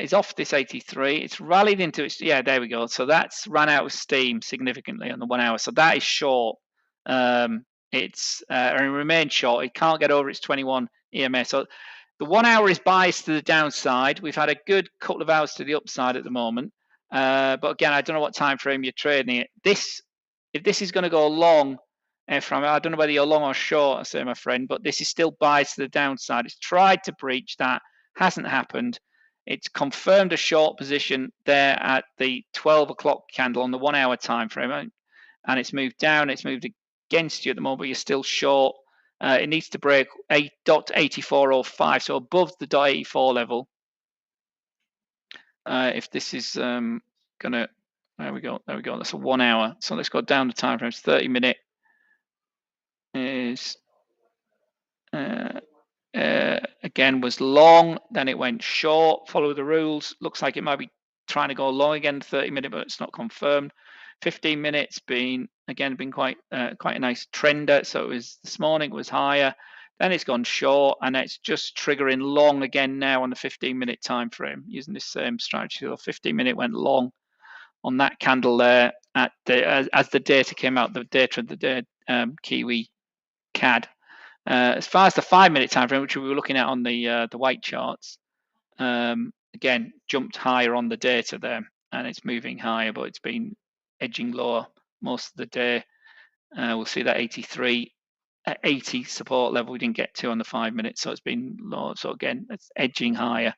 is off this 83. It's rallied into its, there we go. So that's run out of steam significantly on the 1 hour. So that is short. It remains short. It can't get over its 21 EMA. So the 1 hour is biased to the downside. We've had a good couple of hours to the upside at the moment. But again, I don't know what time frame you're trading it. If this is going to go long, Ephraim, I don't know whether you're long or short, I say, my friend, but this is still biased to the downside. It's tried to breach that, hasn't happened. It's confirmed a short position there at the 12 o'clock candle on the 1 hour time frame, and it's moved down. It's moved against you at the moment, but you're still short. It needs to break 8.8405, so above the 0.84 level. if this is gonna, there we go, that's a 1 hour. So let's go down the time frames. 30-minute is again was long, then it went short, follow the rules. Looks like it might be trying to go long again, 30-minute, but it's not confirmed. 15 minutes been quite a nice trender. So it was this morning, it was higher, then it's gone short, and it's just triggering long again now on the 15-minute time frame using this same strategy. So 15-minute went long on that candle there at as the data came out, the data of the day, Kiwi CAD. As far as the 5-minute time frame, which we were looking at on the white charts, again jumped higher on the data there, and it's moving higher, but it's been edging lower most of the day. We'll see that 83 at 80 support level we didn't get to on the 5 minutes, so it's been low. So again, it's edging higher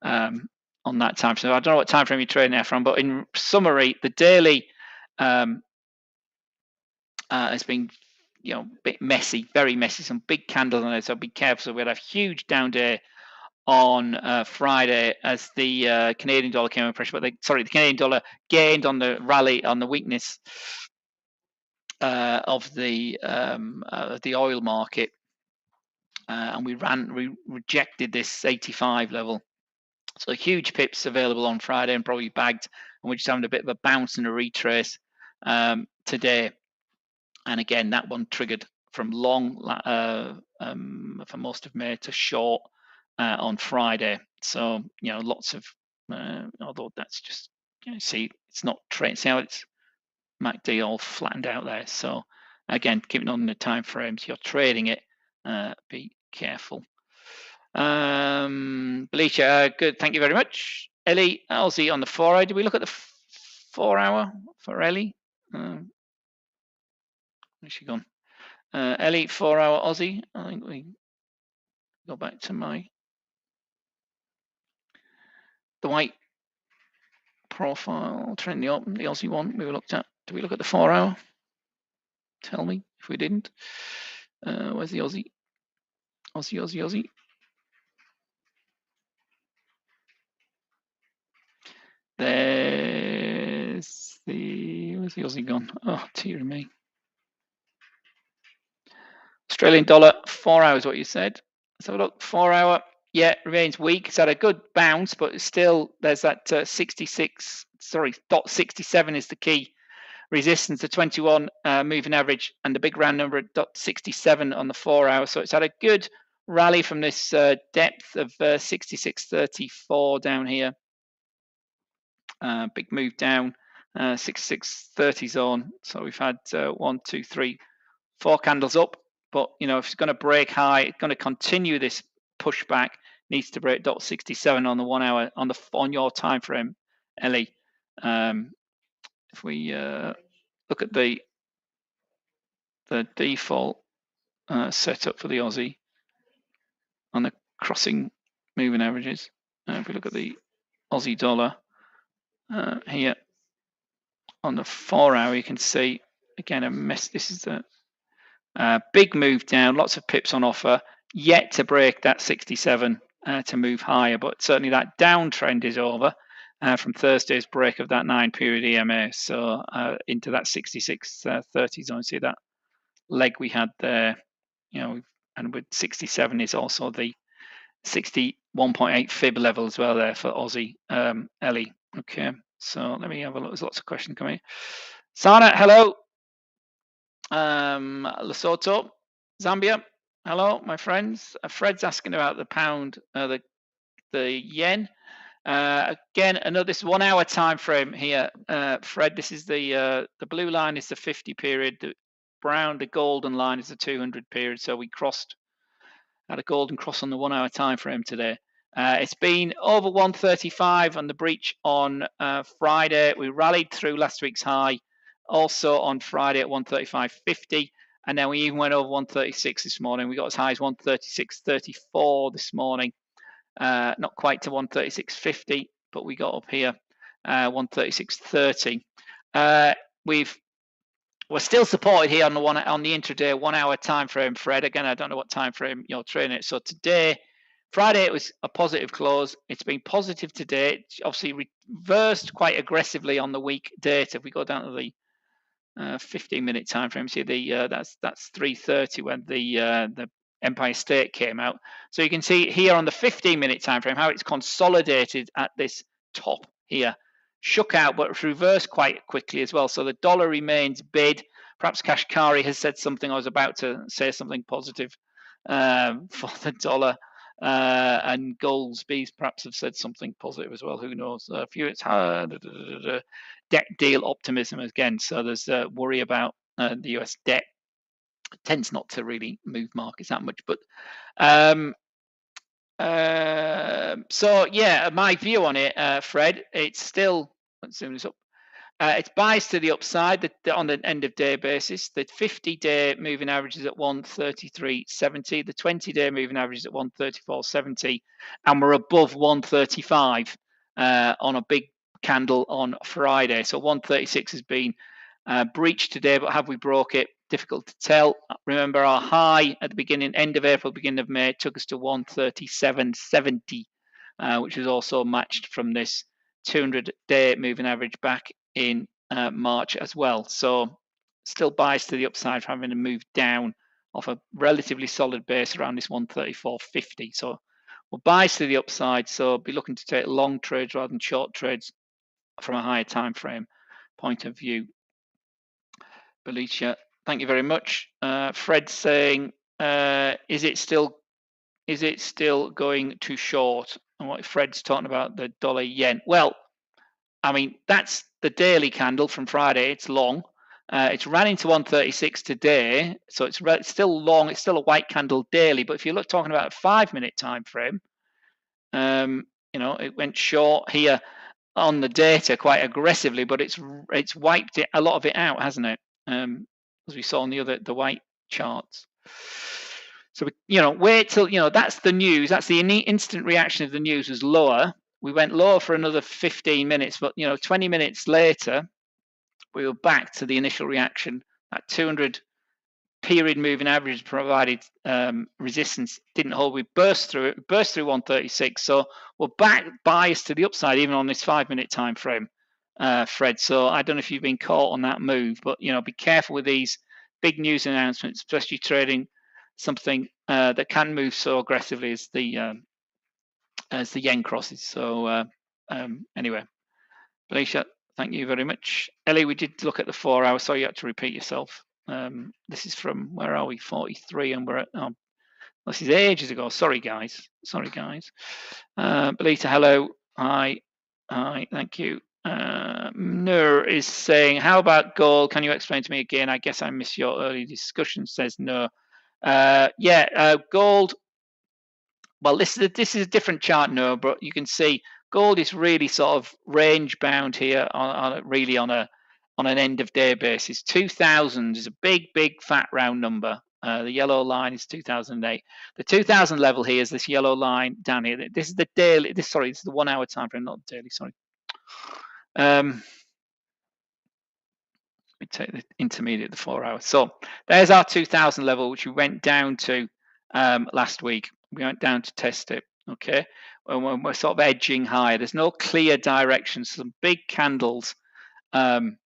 on that time. So I don't know what time frame you're trading there from, but in summary, the daily has been a bit messy, very messy, some big candles on it, so be careful. So we had a huge down day on Friday as the Canadian dollar came under pressure, but the Canadian dollar gained on the rally, on the weakness of the oil market, and we rejected this 85 level. So huge pips available on Friday and probably bagged, and we're just having a bit of a bounce and a retrace today. And again, that one triggered from long for most of May to short on Friday. So lots of although that's just see, it's not trade. See how it's MACD all flattened out there. So again, keeping on the time frames, you're trading it. Be careful. Belisha, good. Thank you very much. Ellie, Aussie on the 4 hour. Did we look at the 4 hour for Ellie? Where's she gone? Ellie, 4 hour Aussie. I think we go back to the white profile, trend the Aussie one we looked at. Did we look at the 4 hour? Tell me if we didn't. Where's the Aussie? Aussie. Where's the Aussie gone? Oh, dear me. Australian dollar 4 hours, what you said. Let's have a look. 4 hour, yeah, remains weak. It's had a good bounce, but still there's that 0.67 is the key resistance, the 21 moving average, and the big round number at 0.67 on the 4 hour. So it's had a good rally from this depth of 66.34 down here. Big move down, 66.30 zone. So we've had 1, 2, 3, 4 candles up. But if it's going to break high, it's going to continue this pushback. Needs to break 0.67 on the 1 hour on your time frame, Ellie. If we look at the default setup for the Aussie on the crossing moving averages, if we look at the Aussie dollar here on the 4 hour, you can see again a mess. This is the big move down, lots of pips on offer, yet to break that 67 to move higher, but certainly that downtrend is over from Thursday's break of that 9-period EMA, so into that 66.30 zone. See that leg we had there, and with 67 is also the 61.8 fib level as well there for Aussie. Ellie, okay, so let me have a look. There's lots of questions coming. Sana, hello. Lesotho, Zambia, hello, my friends. Fred's asking about the pound, the yen. Again, this 1 hour time frame here, Fred. This is the blue line is the 50 period. The golden line is the 200 period. So we had a golden cross on the 1 hour time frame today. It's been over 135 on the breach on Friday. We rallied through last week's high. Also on Friday at 135.50, and then we even went over 136 this morning. We got as high as 136.34 this morning. Not quite to 136.50, but we got up here 136.30. We're still supported here on the intraday 1 hour time frame, Fred. Again, I don't know what time frame you're trading it. So today, Friday it was a positive close. It's been positive today. It's obviously reversed quite aggressively on the week data. If we go down to the 15-minute time frame, see that's 3:30 when the Empire State came out. So you can see here on the 15-minute time frame how it's consolidated at this top here, shook out but reversed quite quickly as well. So the dollar remains bid. Perhaps Kashkari has said something. I was about to say something positive for the dollar. And Goldsby's perhaps have said something positive as well. Who knows? A few it's debt deal optimism again. So there's worry about the US debt. It tends not to really move markets that much, but so yeah, my view on it, Fred, it's still. Let's zoom this up. It's biased to the upside on the end of day basis. The 50-day moving average is at 133.70. The 20-day moving average is at 134.70, and we're above 135 on a big candle on Friday. So 136 has been breached today, but have we broke it? Difficult to tell. Remember, our high at the end of April, beginning of May, took us to 137.70, which was also matched from this 200-day moving average back in March as well. So still biased to the upside for having to move down off a relatively solid base around this 134.50. So we're biased to the upside. So be looking to take long trades rather than short trades from a higher time frame point of view. Belicia, thank you very much. Fred saying, is it still going too short? And what Fred's talking about, the dollar yen. Well, I mean, that's the daily candle from Friday. It's long. It's ran into 136 today, so it's still long. It's still a white candle daily. But if you look talking about a 5-minute time frame, it went short here on the data quite aggressively, but it's wiped a lot of it out, hasn't it? As we saw on the white charts. So wait till that's the news. That's the instant reaction of the news was lower. We went lower for another 15 minutes, but 20 minutes later, we were back to the initial reaction. That 200 period moving average provided resistance, didn't hold. We burst through 136. So we're back biased to the upside, even on this 5-minute time frame, Fred. So I don't know if you've been caught on that move, but be careful with these big news announcements, especially trading something that can move so aggressively as the yen crosses. So anyway, Felicia, thank you very much. Ellie, we did look at the 4 hours. Sorry you had to repeat yourself. This is from, where are we? 43, and we're at. This is ages ago. Sorry, guys. Belita, hello. Hi. Thank you. Nur is saying, how about gold? Can you explain to me again? I guess I missed your early discussion. Says no. Gold. Well, this is a different chart, no, but you can see gold is really sort of range bound here on an end of day basis. 2000 is a big fat round number. The yellow line is 2008. The 2000 level here is this yellow line down here. This is the daily. This is the 1 hour time frame, not the daily. Sorry. Let me take the intermediate, the 4 hours. So there's our 2000 level, which we went down to last week. We went down to test it. Okay, when we're sort of edging higher, there's no clear direction. Some big candles on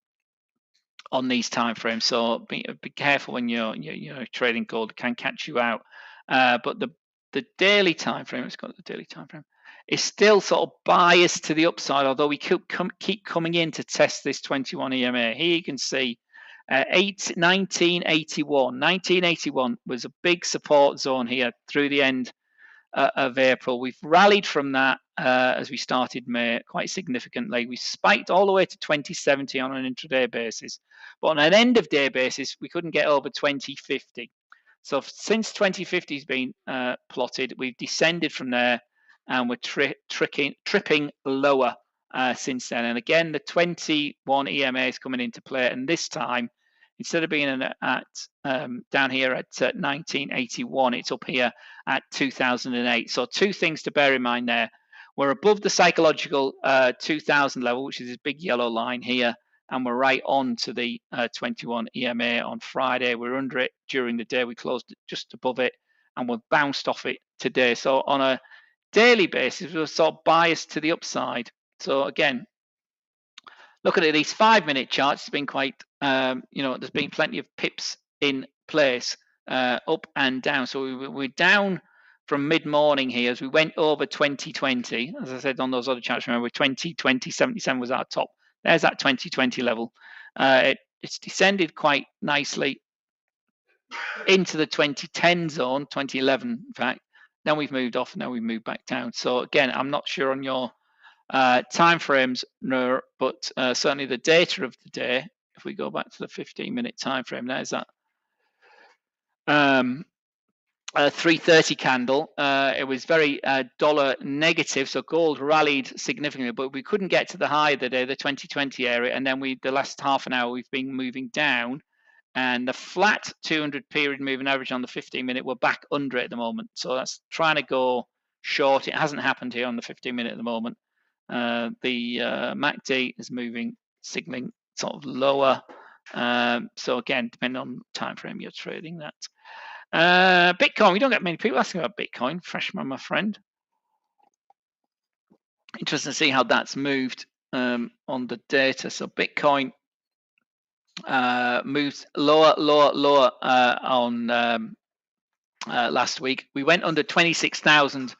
these time frames. So be careful when you're trading gold. It can catch you out. But the daily time frame, it's got the daily time frame, is still sort of biased to the upside. Although we keep coming in to test this 21 EMA. Here you can see 1981. 1981 was a big support zone here through the end of April. We've rallied from that as we started May quite significantly. We spiked all the way to 2070 on an intraday basis, but on an end of day basis, we couldn't get over 2050. So since 2050 has been plotted, we've descended from there, and we're tripping lower since then. And again, the 21 EMA is coming into play, and this time, instead of being down here at 1981, it's up here at 2008. So two things to bear in mind there. We're above the psychological 2000 level, which is this big yellow line here, and we're right on to the 21 EMA on Friday. We're under it during the day. We closed just above it, and we've bounced off it today. So on a daily basis, we're sort of biased to the upside. So again, looking at these 5-minute charts, it's been quite, there's been plenty of pips in place, up and down. So we're down from mid-morning here as we went over 2020. As I said on those other charts, remember 2020, 77 was our top. There's that 2020 level. It's descended quite nicely into the 2010 zone, 2011, in fact. Then we've moved off, now we've moved back down. So again, I'm not sure on your time frames, no, but certainly the data of the day, if we go back to the 15-minute time frame, there's that 330 candle. It was very dollar negative, so gold rallied significantly, but we couldn't get to the high of the day, the 2020 area, and then the last half an hour we've been moving down, and the flat 200 period moving average on the 15-minute, we're back under it at the moment. So that's trying to go short. It hasn't happened here on the 15-minute at the moment. The MACD is moving, signaling sort of lower. So again, depending on time frame you're trading that. Bitcoin, we don't get many people asking about Bitcoin. Freshman, my friend. Interesting to see how that's moved on the data. So Bitcoin moves lower on last week. We went under 26,000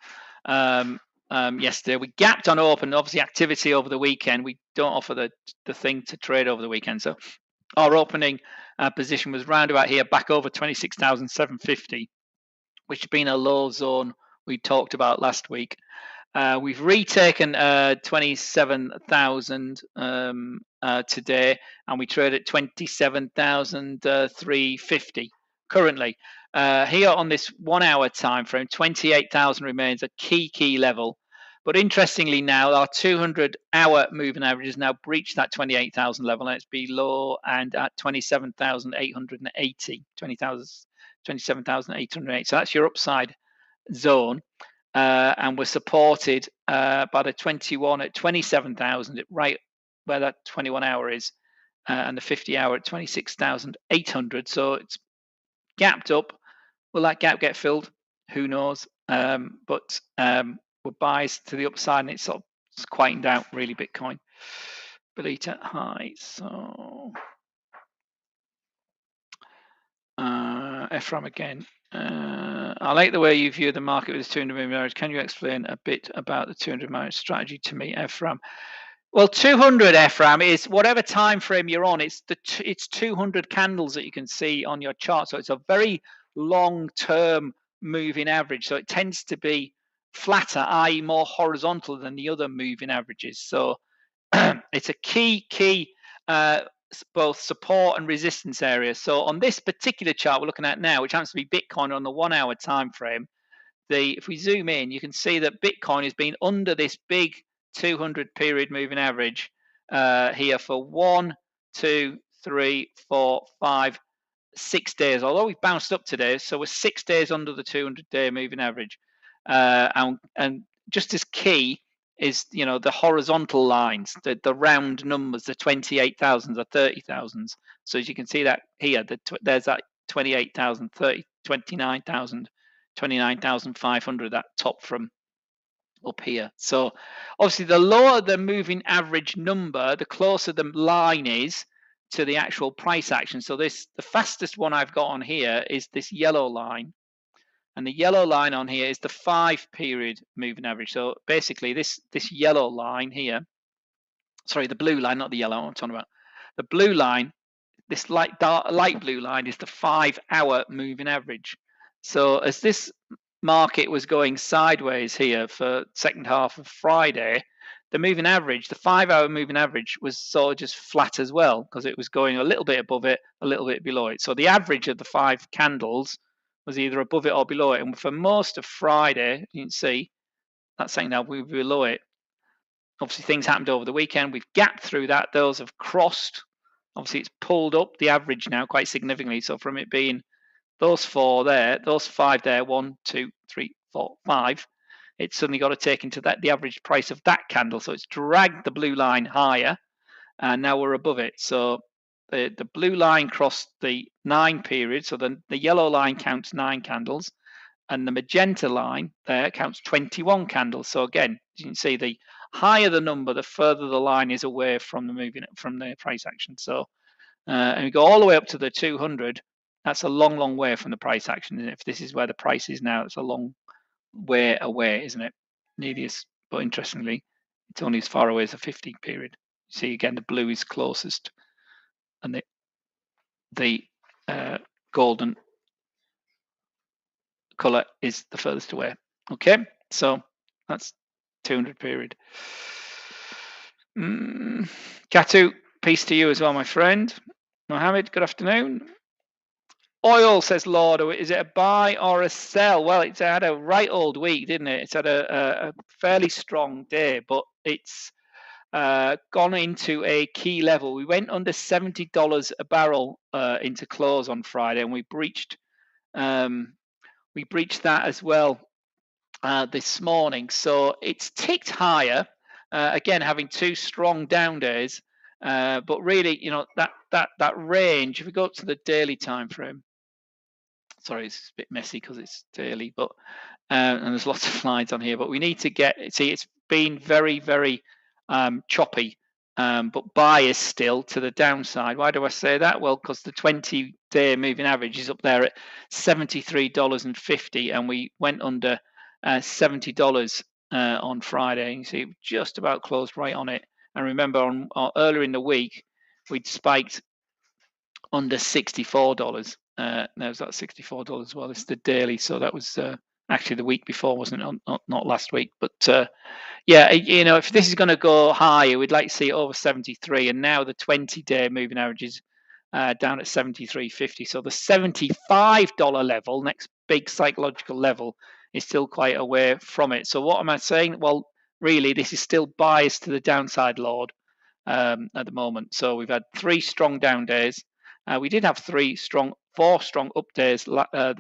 yesterday. We gapped on open. Obviously, activity over the weekend. We don't offer the thing to trade over the weekend. So our opening position was round about here, back over 26,750, which has been a low zone we talked about last week. We've retaken 27,000 today, and we trade at 27,350 currently. Here on this 1 hour time frame, 28,000 remains a key level. But interestingly now, our 200-hour moving average has now breached that 28,000 level, and it's below and at 27,880, 27,880. So that's your upside zone. And we're supported by the 21 at 27,000, right where that 21 hour is, and the 50 hour at 26,800. So it's gapped up. Will that gap get filled? Who knows? But we're biased to the upside, and it's sort of quieting down really Bitcoin. Belita high. So Ephraim again. I like the way you view the market with this 200 moving average. Can you explain a bit about the 200 moving strategy to me, Ephraim? Well, 200, Ephraim, is whatever time frame you're on. It's 200 candles that you can see on your chart. So it's a very long-term moving average. So it tends to be flatter, i.e. more horizontal than the other moving averages. So it's a key both support and resistance area. So on this particular chart we're looking at now, which happens to be Bitcoin on the 1 hour time frame, if we zoom in, you can see that Bitcoin has been under this big 200 period moving average here for 1, 2, 3, 4, 5, 6 days. Although we've bounced up today, so we're 6 days under the 200-day moving average. And just as key is, the horizontal lines, the round numbers, the 28,000s or 30,000s. So as you can see that here, there's that 28,000, 30, 29,000, 29,500, that top from up here. So obviously the lower the moving average number, the closer the line is to the actual price action. So the fastest one I've got on here is this yellow line. And the yellow line on here is the 5-period moving average. So basically this yellow line here, sorry, the blue line, not the yellow I'm talking about. The blue line, this light blue line is the 5-hour moving average. So as this market was going sideways here for second half of Friday, the moving average, the 5-hour moving average, was sort of just flat as well, because it was going a little bit above it, a little bit below it. So the average of the 5 candles was either above it or below it. And for most of Friday, you can see that saying now we were below it. Obviously, things happened over the weekend. We've gapped through that. Those have crossed. Obviously, it's pulled up the average now quite significantly. So from it being those 4 there, those 5 there, 1, 2, 3, 4, 5, it's suddenly got to take into that the average price of that candle. So it's dragged the blue line higher, and now we're above it. So the blue line crossed the 9 period. So the yellow line counts 9 candles, and the magenta line there counts 21 candles. So again, you can see the higher the number, the further the line is away from the price action. So and we go all the way up to the 200. That's a long way from the price action. And if this is where the price is now, it's a long way away, isn't it? Neediest, but interestingly, it's only as far away as the 50 period. See again, the blue is closest, and the golden color is the furthest away. Okay, so that's 200 period. Katu, peace to you as well, my friend. Mohammed, good afternoon. Oil, says Lord, is it a buy or a sell? Well, it's had a right old week, didn't it? It's had a fairly strong day, but it's gone into a key level. We went under $70 a barrel into close on Friday, and we breached that as well this morning. So it's ticked higher, again having two strong down days. But really, that range. If we go up to the daily time frame, sorry, it's a bit messy because it's daily, but and there's lots of slides on here. But we need to see it's been very choppy, but biased still to the downside. Why do I say that? Well, because the 20-day moving average is up there at $73.50, and we went under $70 on Friday. You see, just about closed right on it. And remember, earlier in the week, we'd spiked under $64. Now it's at $64 as well. It's the daily, so that was actually the week before, wasn't it? Not last week, but yeah, if this is going to go higher, we'd like to see it over 73, and now the 20-day moving average is down at 73.50. So the $75 level, next big psychological level, is still quite away from it. So what am I saying? Well, really, this is still biased to the downside, Lord, at the moment. So we've had 3 strong down days. We did have 4 strong up days at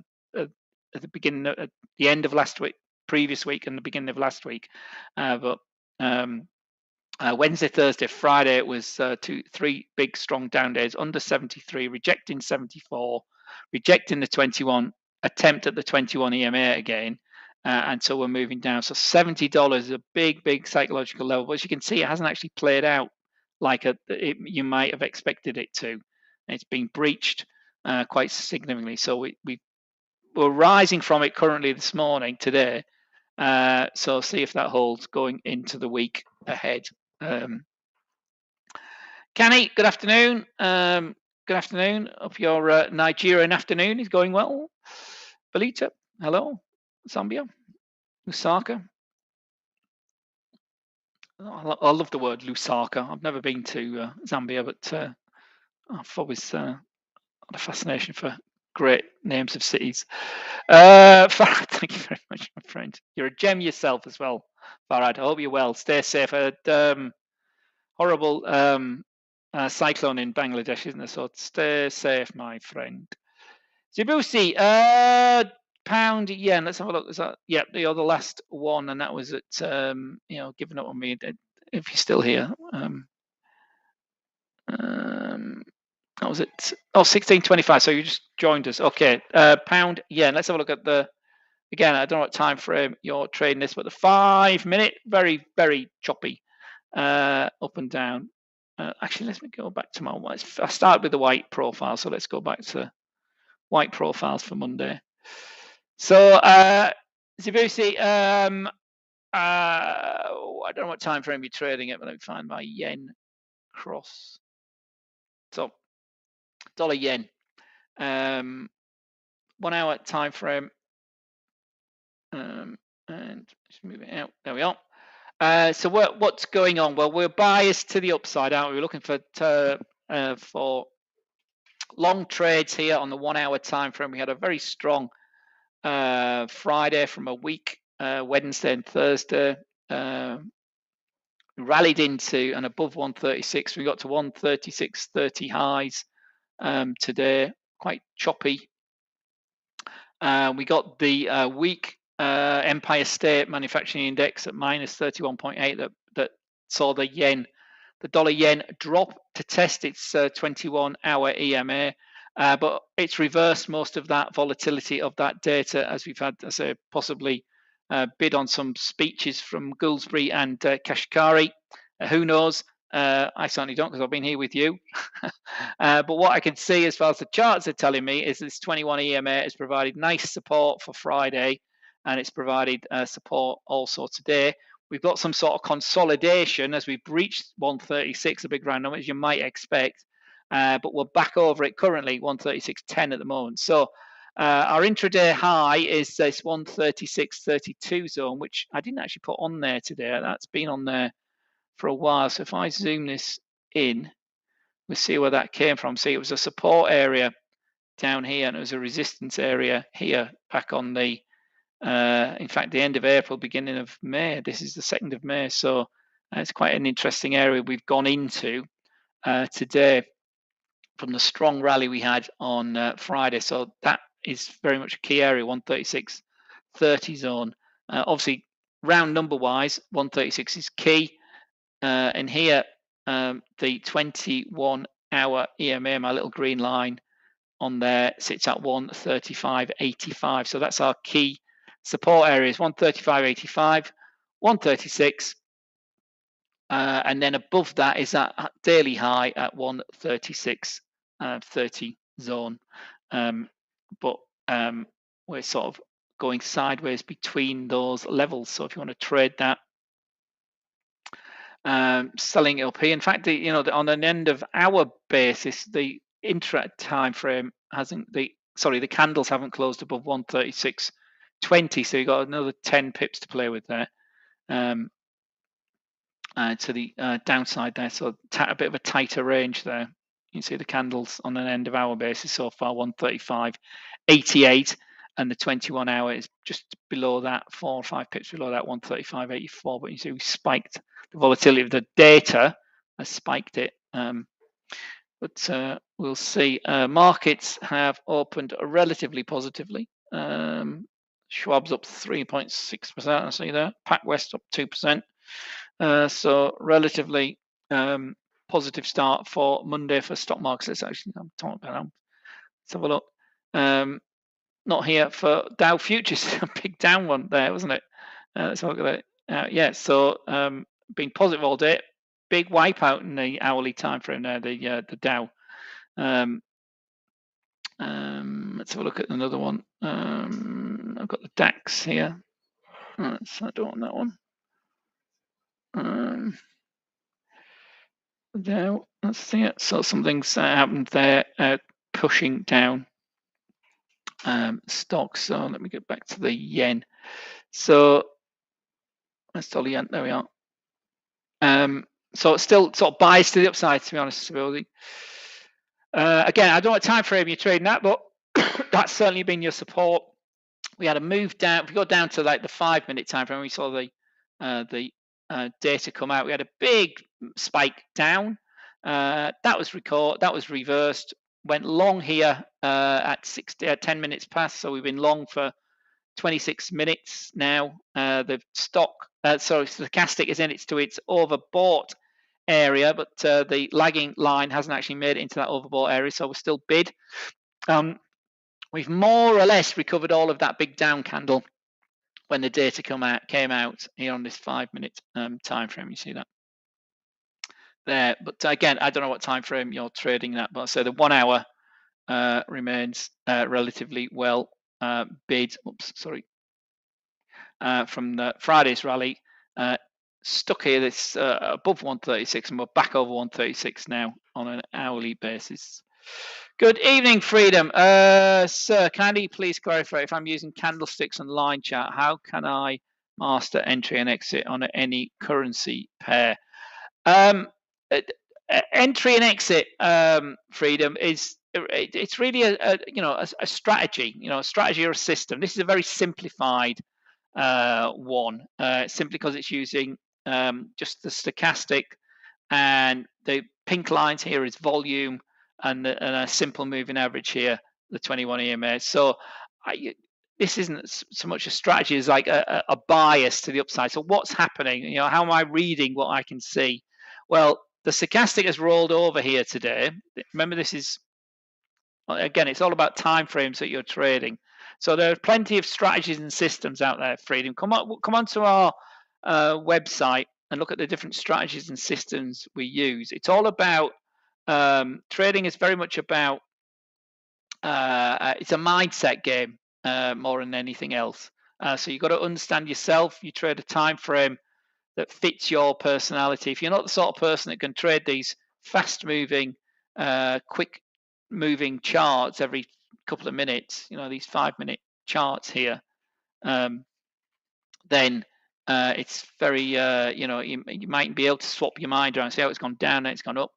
the beginning, at the end of last week, previous week, and the beginning of last week. But Wednesday, Thursday, Friday, it was 3 big strong down days under 73, rejecting 74, rejecting the 21, attempt at the 21 EMA again. And so we're moving down. So $70 is a big psychological level. But as you can see, it hasn't actually played out like you might have expected it to. It's been breached quite significantly. So we're rising from it currently this morning, today. So see if that holds going into the week ahead. Kenny, good afternoon. Good afternoon. Hope your Nigerian afternoon is going well. Belita, hello. Zambia, Lusaka. I love the word Lusaka. I've never been to Zambia, but I've always had a fascination for great names of cities. Farhad, thank you very much, my friend. You're a gem yourself as well, Farhad. I hope you're well. Stay safe. Horrible cyclone in Bangladesh, isn't there? So stay safe, my friend. Zibusi, pound yen. Let's have a look. Is that, yeah, the other last one, and that was at giving up on me. If you're still here, that was it. Oh, 16.25. So you just joined us. Okay, pound yen. Let's have a look at again, I don't know what time frame you're trading this, but the 5-minute, very choppy, up and down. Actually, let me go back to my white. I start with the white profile, so let's go back to white profiles for Monday. So Zibusi, I don't know what time frame you're trading it, but let me find my yen cross. So dollar yen, 1 hour time frame, and just move it out. There we are. So what's going on? Well, we're biased to the upside, aren't we? We're looking for long trades here on the 1 hour time frame. We had a very strong Friday from a weak Wednesday and Thursday. Rallied into and above 136. We got to 136.30 highs today. Quite choppy. We got the weak Empire State Manufacturing Index at minus 31.8 that saw the dollar yen drop to test its 21-hour EMA. but it's reversed most of that volatility of that data, as we've had, as I say, possibly bid on some speeches from Gouldsbury and Kashkari. Who knows? I certainly don't, because I've been here with you. But what I can see as far as the charts are telling me is this 21 EMA has provided nice support for Friday, and it's provided support also today. We've got some sort of consolidation as we've breached 136, a big round number, as you might expect. But we're back over it currently, 136.10 at the moment. So our intraday high is this 136.32 zone, which I didn't actually put on there today. That's been on there for a while. So if I zoom this in, we'll see where that came from. See, it was a support area down here, and it was a resistance area here back on the, in fact, the end of April, beginning of May. This is the 2nd of May. So it's quite an interesting area we've gone into today from the strong rally we had on Friday. So that is very much a key area, 136.30 zone. Obviously, round number wise, 136 is key. And here, the 21-hour EMA, my little green line on there, sits at 135.85. So that's our key support areas, 135.85, 136. And then above that is that daily high at 136.30 zone. But we're sort of going sideways between those levels. So if you want to trade that, selling it up here. In fact, on an end of hour basis, the intra time frame hasn't the candles haven't closed above 136.20. So you've got another 10 pips to play with there. To the downside there, so a bit of a tighter range there. You can see the candles on an end of hour basis so far, 135.88, and the 21 hour is just below that, 4 or 5 pips below that, 135.84. But you see we spiked the volatility of the data, has spiked it. But we'll see. Markets have opened relatively positively. Schwab's up 3.6%. I see there. PacWest up 2%. So relatively positive start for Monday for stock markets. Let's actually talk about that. Let's have a look. Not here for Dow futures. A big down one there, wasn't it? Let's have a look at that. Yeah, so been positive all day. Big wipeout in the hourly time frame there. The Dow. Let's have a look at another one. I've got the DAX here. I don't want that one. Now, let's see it. So something's happened there, pushing down stocks. So let me get back to the yen. So let's tell the yen. There we are. So it's still sort of biased to the upside, to be honest. Again, I don't know what time frame you're trading at, but that's certainly been your support. We had a move down. If we go down to like the 5-minute time frame, we saw the data come out. We had a big spike down. That was reversed. Went long here at 10 minutes past. So we've been long for 26 minutes now. The stochastic is in its overbought area, but the lagging line hasn't actually made it into that overbought area. So we're still bid. We've more or less recovered all of that big down candle when the data came out here on this 5-minute time frame. You see that there, but again, I don't know what time frame you're trading that, but so the 1 hour remains relatively well bid. From the Friday's rally, stuck here. This above 136, and we're back over 136 now on an hourly basis. Good evening, Freedom. Sir, can you please clarify if I'm using candlesticks and line chart, how can I master entry and exit on any currency pair? Entry and exit, Freedom, it's really a strategy, a strategy or a system. This is a very simplified one, simply because it's using just the stochastic, and the pink lines here is volume, and a simple moving average here, the 21 EMA. So this isn't so much a strategy as like a bias to the upside. So what's happening? How am I reading what I can see? Well, the stochastic has rolled over here today. Remember, this is again, it's all about time frames that you're trading. So there are plenty of strategies and systems out there, Freedom. Come onto our website and look at the different strategies and systems we use. It's all about trading is very much about it's a mindset game more than anything else. So you've got to understand yourself. You trade a time frame that fits your personality. If you're not the sort of person that can trade these fast-moving, quick-moving charts every couple of minutes, these 5-minute charts here, then it's very, you might be able to swap your mind around and say, oh, it's gone down and it's gone up.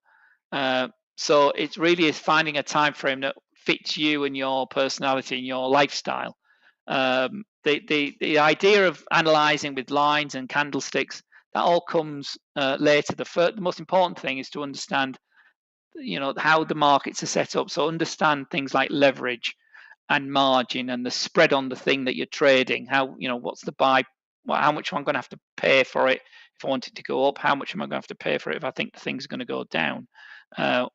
So it really is finding a time frame that fits you and your personality and your lifestyle. The idea of analyzing with lines and candlesticks, that all comes later. The most important thing is to understand, how the markets are set up. So understand things like leverage and margin and the spread on the thing that you're trading. How, what's the buy? How much am I going to have to pay for it if I want it to go up? How much am I going to have to pay for it if I think the thing's going to go down?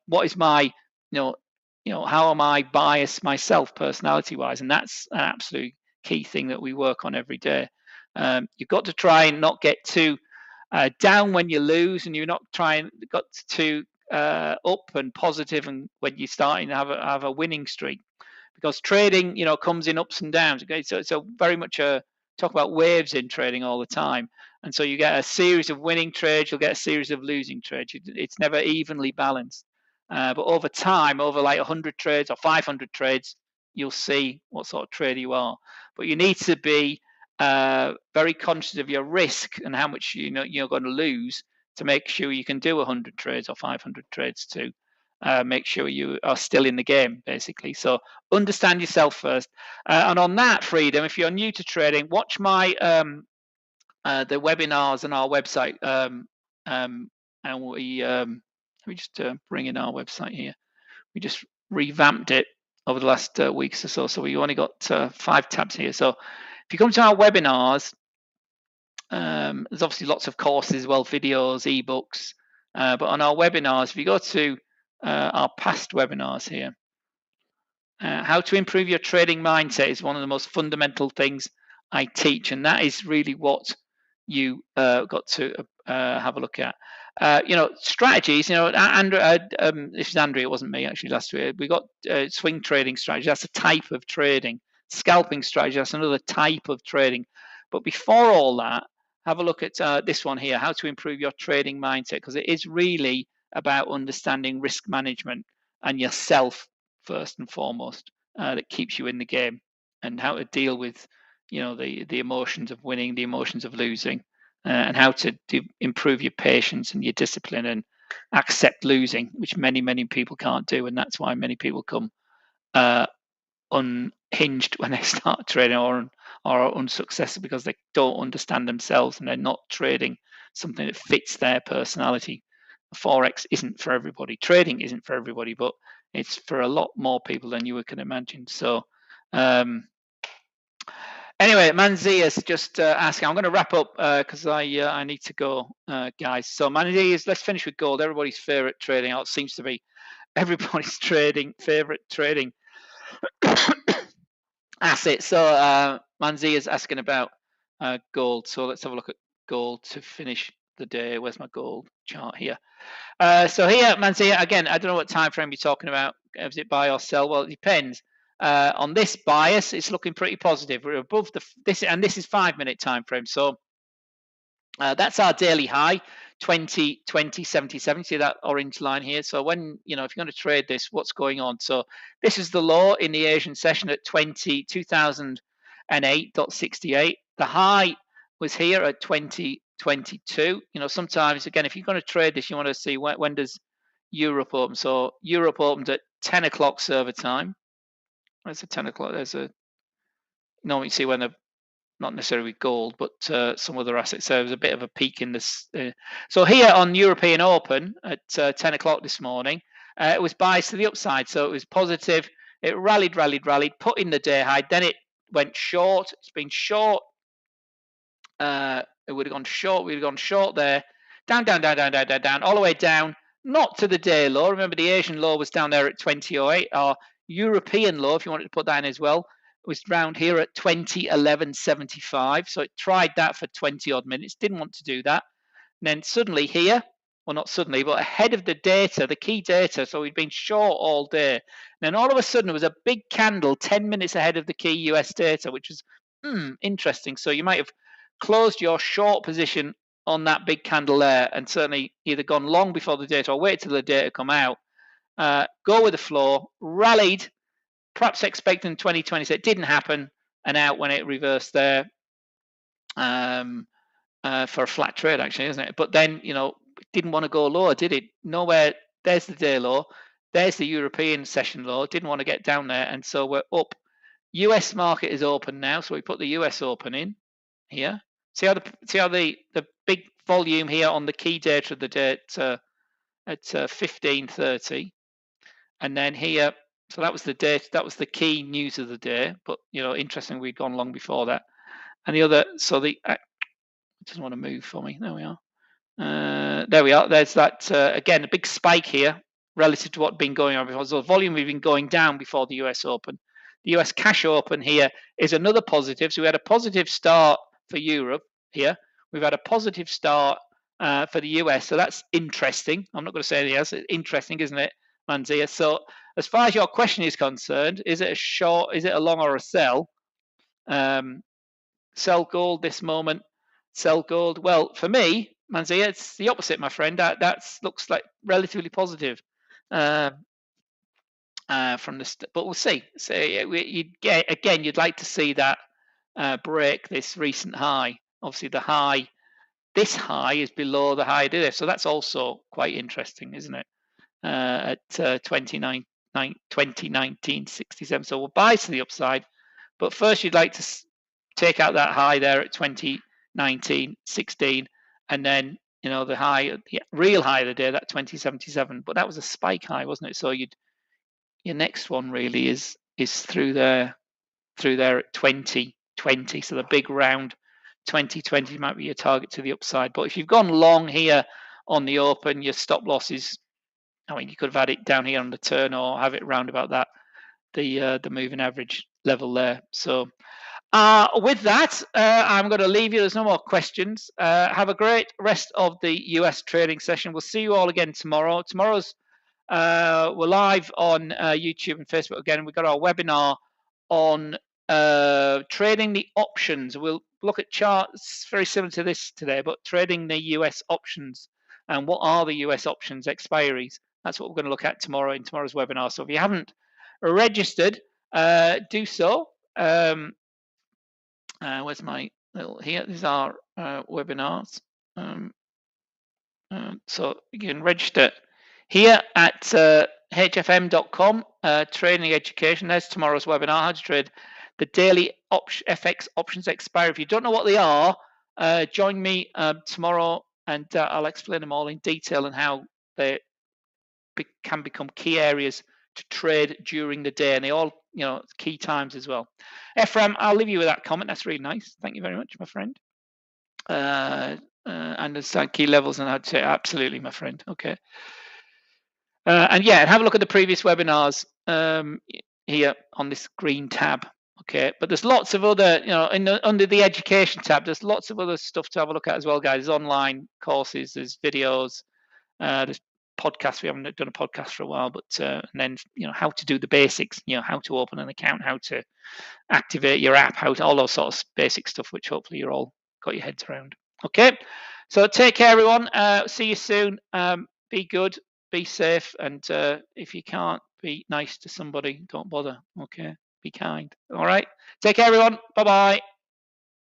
What is my, how am I biased myself personality-wise? And that's an absolute key thing that we work on every day. You've got to try and not get too down when you lose, and you're not got to up and positive and when you're starting to have a winning streak, because trading comes in ups and downs. Okay, so very much talk about waves in trading all the time, and so you get a series of winning trades, you'll get a series of losing trades. It's never evenly balanced, but over time, over like 100 trades or 500 trades, you'll see what sort of trader you are. But you need to be very conscious of your risk and how much you're going to lose to make sure you can do 100 trades or 500 trades to make sure you are still in the game, basically. So understand yourself first. And on that, Freedom, if you're new to trading, watch my the webinars on our website. And we let me just bring in our website here. We just revamped it over the last weeks or so. So we only got 5 tabs here. So if you come to our webinars, there's obviously lots of courses, videos, ebooks. But on our webinars, if you go to our past webinars here, how to improve your trading mindset is one of the most fundamental things I teach, and that is really what you got to have a look at. Strategies. This is Andrea, it wasn't me actually last week. We got swing trading strategy. That's a type of trading. Scalping strategy. That's another type of trading. But before all that, have a look at this one here, how to improve your trading mindset, because it is really about understanding risk management and yourself first and foremost, that keeps you in the game, and how to deal with the emotions of winning, the emotions of losing, and how to improve your patience and your discipline and accept losing, which many people can't do. And that's why many people come unhinged when they start trading, or are unsuccessful, because they don't understand themselves and they're not trading something that fits their personality. Forex isn't for everybody. Trading isn't for everybody, but it's for a lot more people than you can imagine. So anyway, Manzi is just asking. I'm going to wrap up because I need to go, guys. So Manzi is, let's finish with gold. Everybody's favorite trading. It seems to be everybody's favorite trading asset. So Manzi is asking about gold. So let's have a look at gold to finish the day. Where's my gold chart here? So here, Manzi, again, I don't know what time frame you're talking about. Is it buy or sell? Well, it depends. On this bias, it's looking pretty positive. We're above this is 5-minute time frame. So that's our daily high, 20.77. See that orange line here? So when, if you're going to trade this, what's going on? So this is the low in the Asian session at 2008.68. The high was here at 2022. Sometimes, again, if you're going to trade this, you want to see when does Europe open. So Europe opened at 10 o'clock server time. There's a 10 o'clock. Normally you see when they're not necessarily gold, but some other assets. So there's a bit of a peak in this. So here on European Open at 10 o'clock this morning, it was biased to the upside. So it was positive. It rallied, put in the day high. Then it went short. It's been short. It would have gone short. We'd have gone short there. Down, all the way down. Not to the day low. Remember, the Asian low was down there at 20.08. Or European low, if you wanted to put that in as well, was round here at 2011.75. So it tried that for 20 odd minutes, didn't want to do that. And then suddenly here, well, not suddenly, but ahead of the data, the key data, so we'd been short all day. And then all of a sudden, there was a big candle 10 minutes ahead of the key US data, which is interesting. So you might have closed your short position on that big candle there and certainly either gone long before the data or wait till the data come out. Go with the flow, rallied, perhaps expecting 2020, it didn't happen, and out when it reversed there. For a flat trade, actually, isn't it? But then, didn't want to go lower, did it? Nowhere. There's the day low. There's the European session low. Didn't want to get down there, and so we're up. US market is open now, so we put the US open in here. See how the big volume here on the key data of the day at 15:30, and then here. So that was the date. That was the key news of the day. But interesting, we'd gone long before that. And the other, so the doesn't want to move for me. There we are. There we are. There's that, again, a big spike here relative to what had been going on before. So the volume had been going down before the US Open. The US cash open here is another positive. So we had a positive start for Europe here. We've had a positive start for the US. So that's interesting. I'm not going to say anything else. It's interesting, isn't it, Manzia? So as far as your question is concerned, is it a short, is it a long or a sell? Sell gold this moment. Sell gold. Well, for me, Manzia, it's the opposite, my friend. That looks like relatively positive from the. But we'll see. So you'd like to see that break this recent high. Obviously, this high is below the high there, so that's also quite interesting, isn't it? At 2019.67. So we'll buy to the upside, but first you'd like to take out that high there at 2019.16, and then the high, the real high of the day, that 2077. But that was a spike high, wasn't it? So your next one really is through there at 2020. So the big round 2020 might be your target to the upside. But if you've gone long here on the open, your stop loss is, you could have had it down here on the turn or have it round about that, the moving average level there. So with that, I'm going to leave you. There's no more questions. Have a great rest of the US trading session. We'll see you all again tomorrow. Tomorrow's we're live on YouTube and Facebook again. We've got our webinar on trading the options. We'll look at charts very similar to this today, but trading the US options and what are the US options expiries. That's what we're going to look at tomorrow in tomorrow's webinar. So if you haven't registered, do so. Where's my little here? These are webinars. So you can register here at hfm.com, trading education. There's tomorrow's webinar, how to trade the daily FX options expiry. If you don't know what they are, join me tomorrow and I'll explain them all in detail and how they can become key areas to trade during the day, and they all, key times as well. Ephraim, I'll leave you with that comment. That's really nice. Thank you very much, my friend. Understand key levels and how to say absolutely, my friend. Okay. And yeah, have a look at the previous webinars here on this green tab. Okay, but there's lots of other, under the education tab, there's lots of other stuff to have a look at as well, guys. There's online courses, there's videos, there's podcasts. We haven't done a podcast for a while, but and then how to do the basics, how to open an account, how to activate your app, how to, all those sorts of basic stuff, which hopefully you're all got your heads around. Okay, so take care, everyone. See you soon. Be good, be safe, and if you can't be nice to somebody, don't bother. Okay, be kind. All right, take care, everyone. Bye bye.